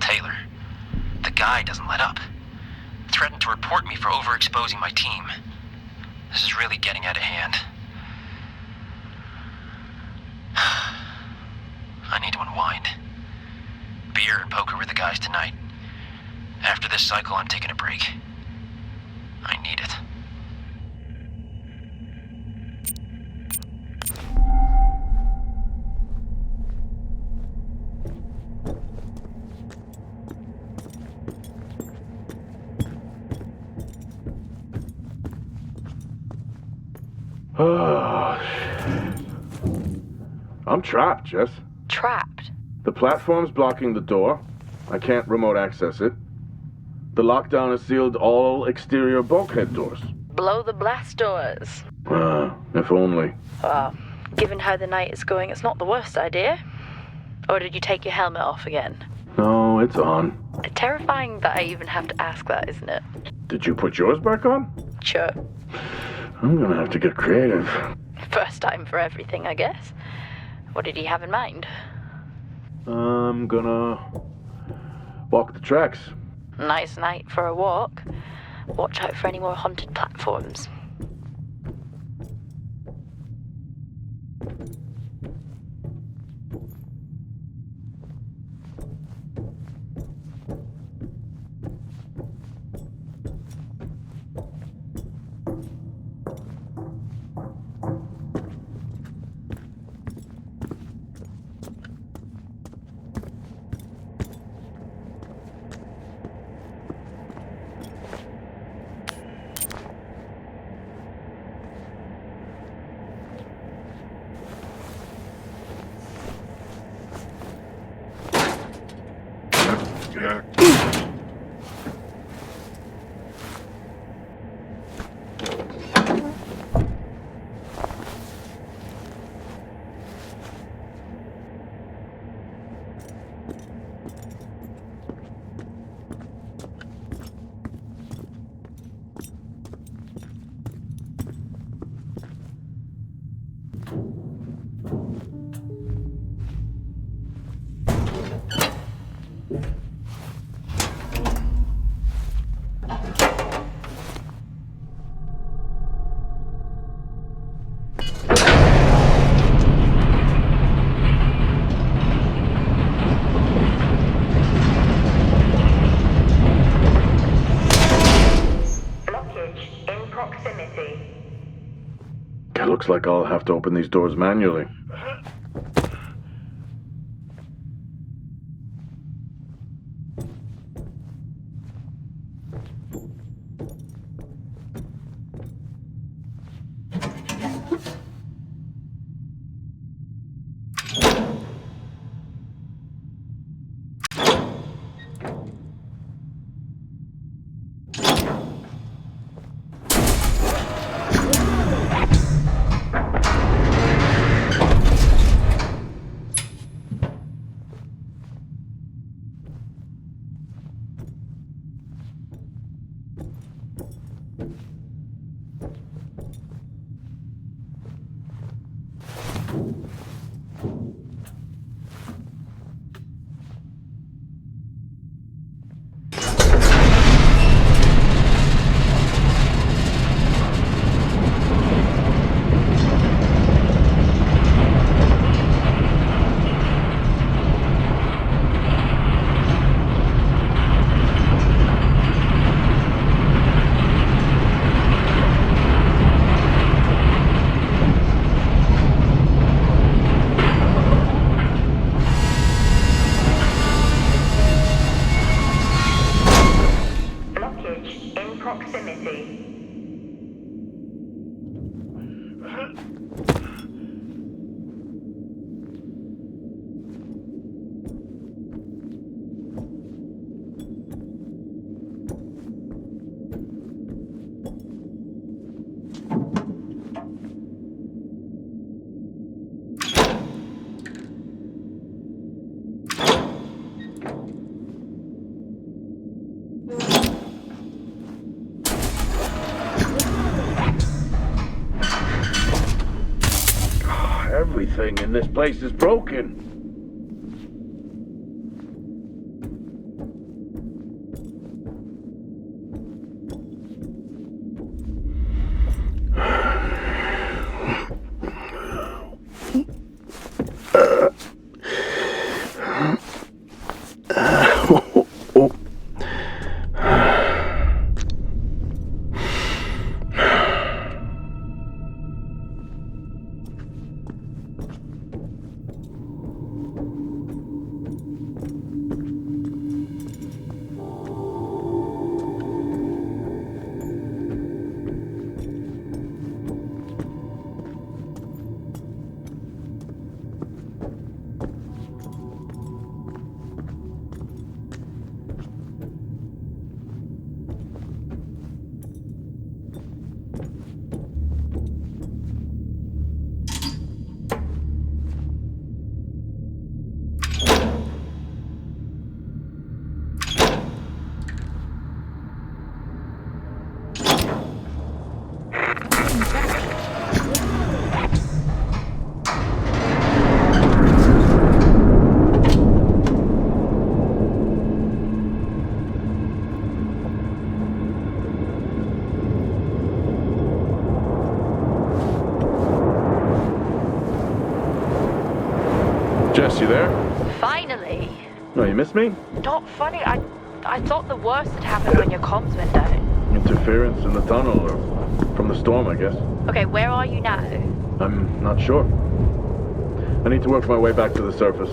Taylor, the guy doesn't let up. Threatened to report me for overexposing my team. This is really getting out of hand. I need to unwind. Beer and poker with the guys tonight. After this cycle, I'm taking a break. I need it. I'm trapped, Jess. Trapped? The platform's blocking the door. I can't remote access it. The lockdown has sealed all exterior bulkhead doors. Blow the blast doors. If only. Well, given how the night is going, it's not the worst idea. Or did you take your helmet off again? No, it's on. Terrifying that I even have to ask that, isn't it? Did you put yours back on? Sure. I'm gonna have to get creative. First time for everything, I guess. What did he have in mind? I'm gonna walk the tracks. Nice night for a walk. Watch out for any more haunted platforms. Looks like I'll have to open these doors manually. Everything in this place is broken. Jess, you there? Finally. No, you missed me? Not funny. I thought the worst had happened when your comms went down. Interference in the tunnel, or from the storm, I guess. Okay, where are you now? I'm not sure. I need to work my way back to the surface.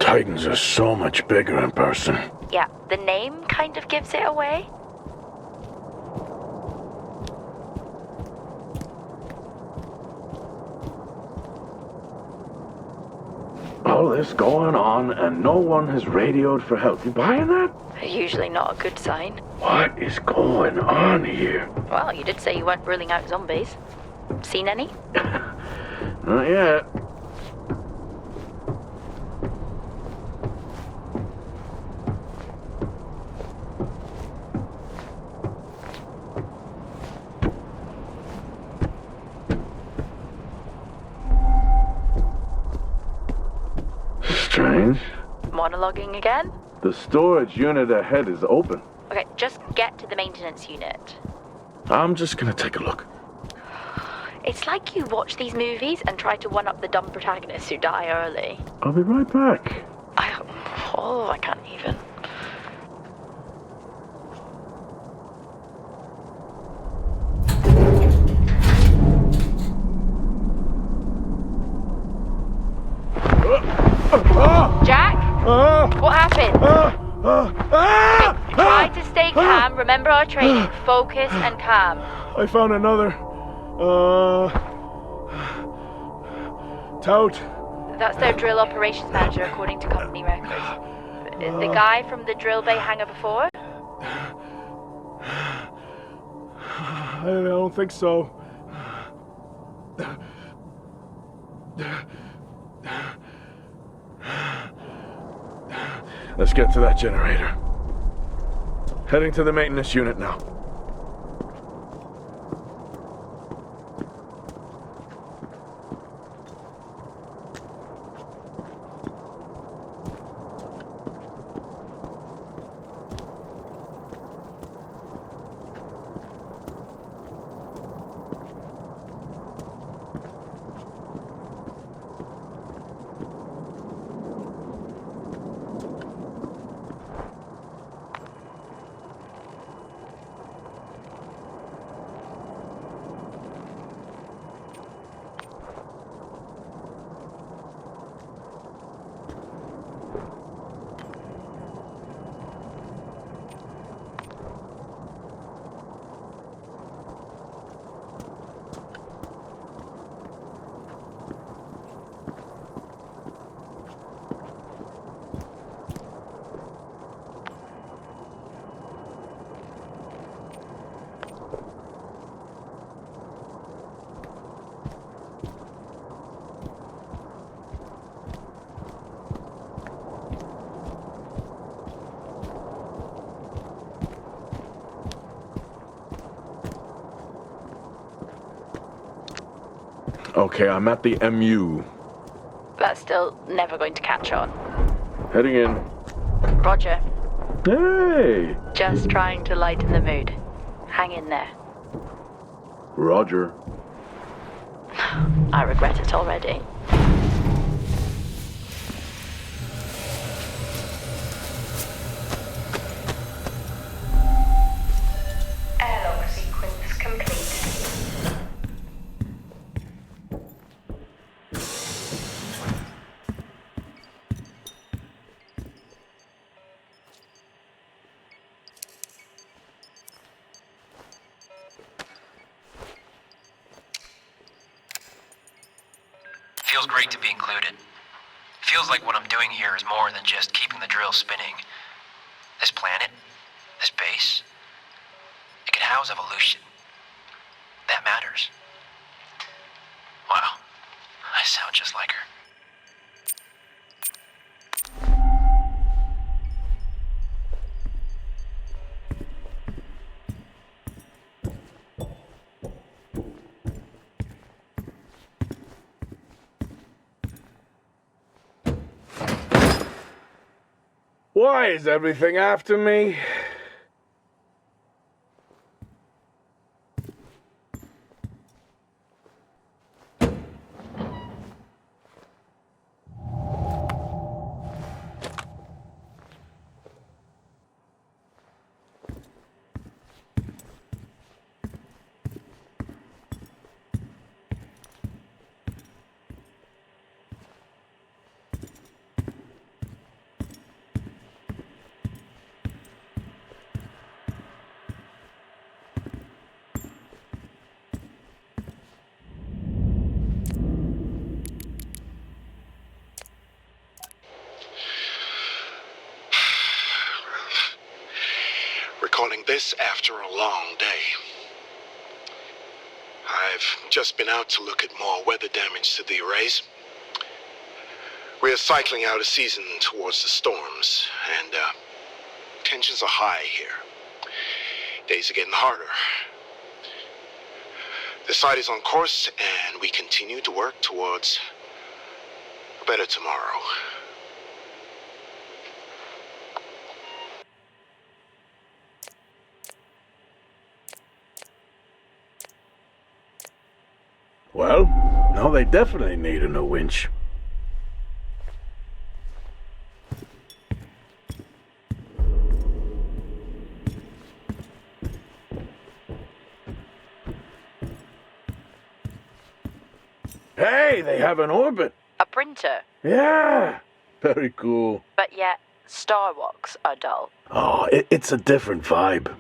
Titans are so much bigger in person. Yeah, the name kind of gives it away. All this going on and no one has radioed for help. You buying that? Usually not a good sign. What is going on here? Well, you did say you weren't ruling out zombies. Seen any? Not yet. Strange. Monologuing again? The storage unit ahead is open. Okay, just get to the maintenance unit. I'm just gonna take a look. It's like you watch these movies and try to one-up the dumb protagonists who die early. I'll be right back. I can't even. Jack? What happened? Okay, try to stay calm. Remember our training. Focus and calm. I found another. Tout. That's their drill operations manager, according to company records. The guy from the drill bay hangar before? I don't think so. Let's get to that generator. Heading to the maintenance unit now. Okay, I'm at the MU. That's still never going to catch on. Heading in. Roger. Hey! Just trying to lighten the mood. Hang in there. Roger. I regret it already. Airlock sequence complete. Feels great to be included. Feels like what I'm doing here is more than just keeping the drill spinning. This planet, this base, it could house evolution. That matters. Wow, I sound just like her. Why is everything after me? Recording this after a long day. I've just been out to look at more weather damage to the arrays. We're cycling out of season towards the storms, and tensions are high here. Days are getting harder. The site is on course, and we continue to work towards a better tomorrow. Well, now they definitely need a new winch. Hey, they have an orbit. A printer, Yeah, very cool. but yet star walks are dull. Oh, it's a different vibe.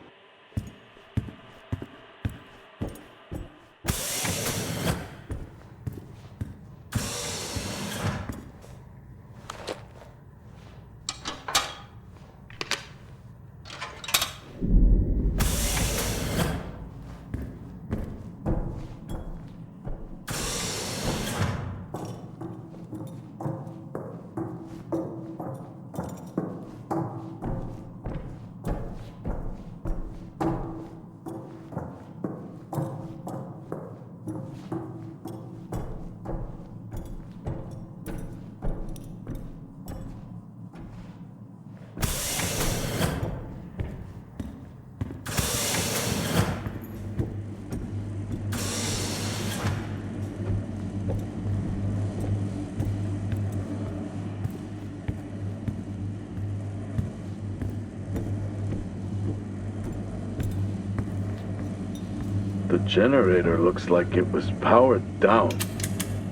The generator looks like it was powered down.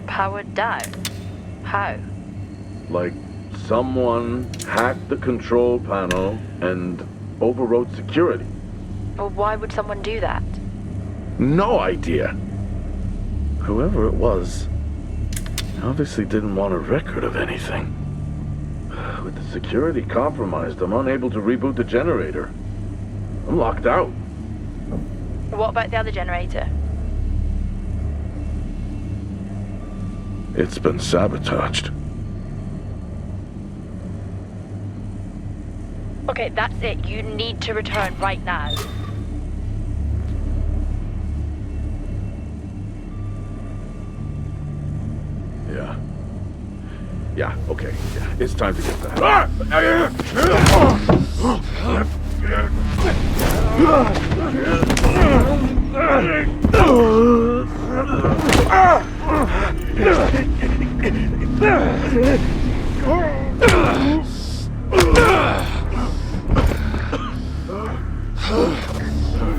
Powered down? How? Like someone hacked the control panel and overrode security. Well, why would someone do that? No idea. Whoever it was obviously didn't want a record of anything. With the security compromised, I'm unable to reboot the generator. I'm locked out. What about the other generator? It's been sabotaged. Okay, that's it. You need to return right now. It's time to get that.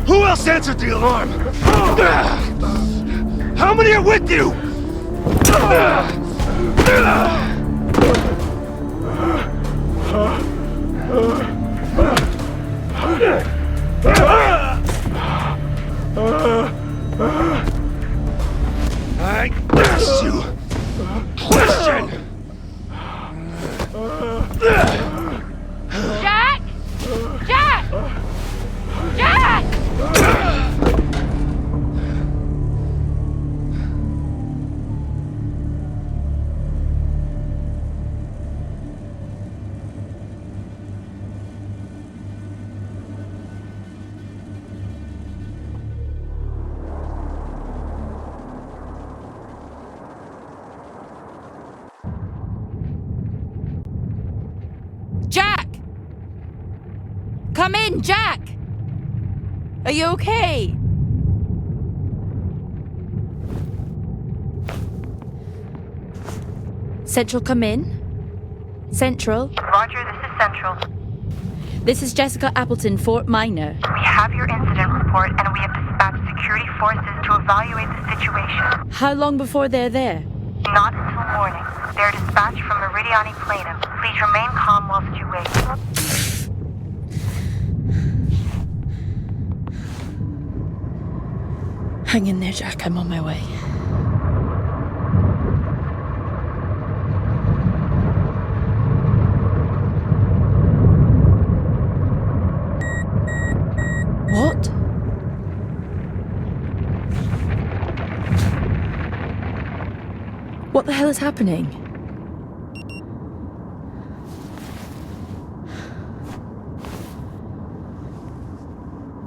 Who else answered the alarm? How many are with you? I asked you question. Jack! Jack! Jack! Jack! Come in, Jack! Are you okay? Central, come in. Central. Roger, this is Central. This is Jessica Appleton, Fort Minor. We have your incident report and we have dispatched security forces to evaluate the situation. How long before they're there? Not until morning. They're dispatched from Meridiani Planum. Please remain calm whilst you wait. Hang in there, Jack. I'm on my way. What? What the hell is happening?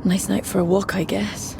Nice night for a walk, I guess.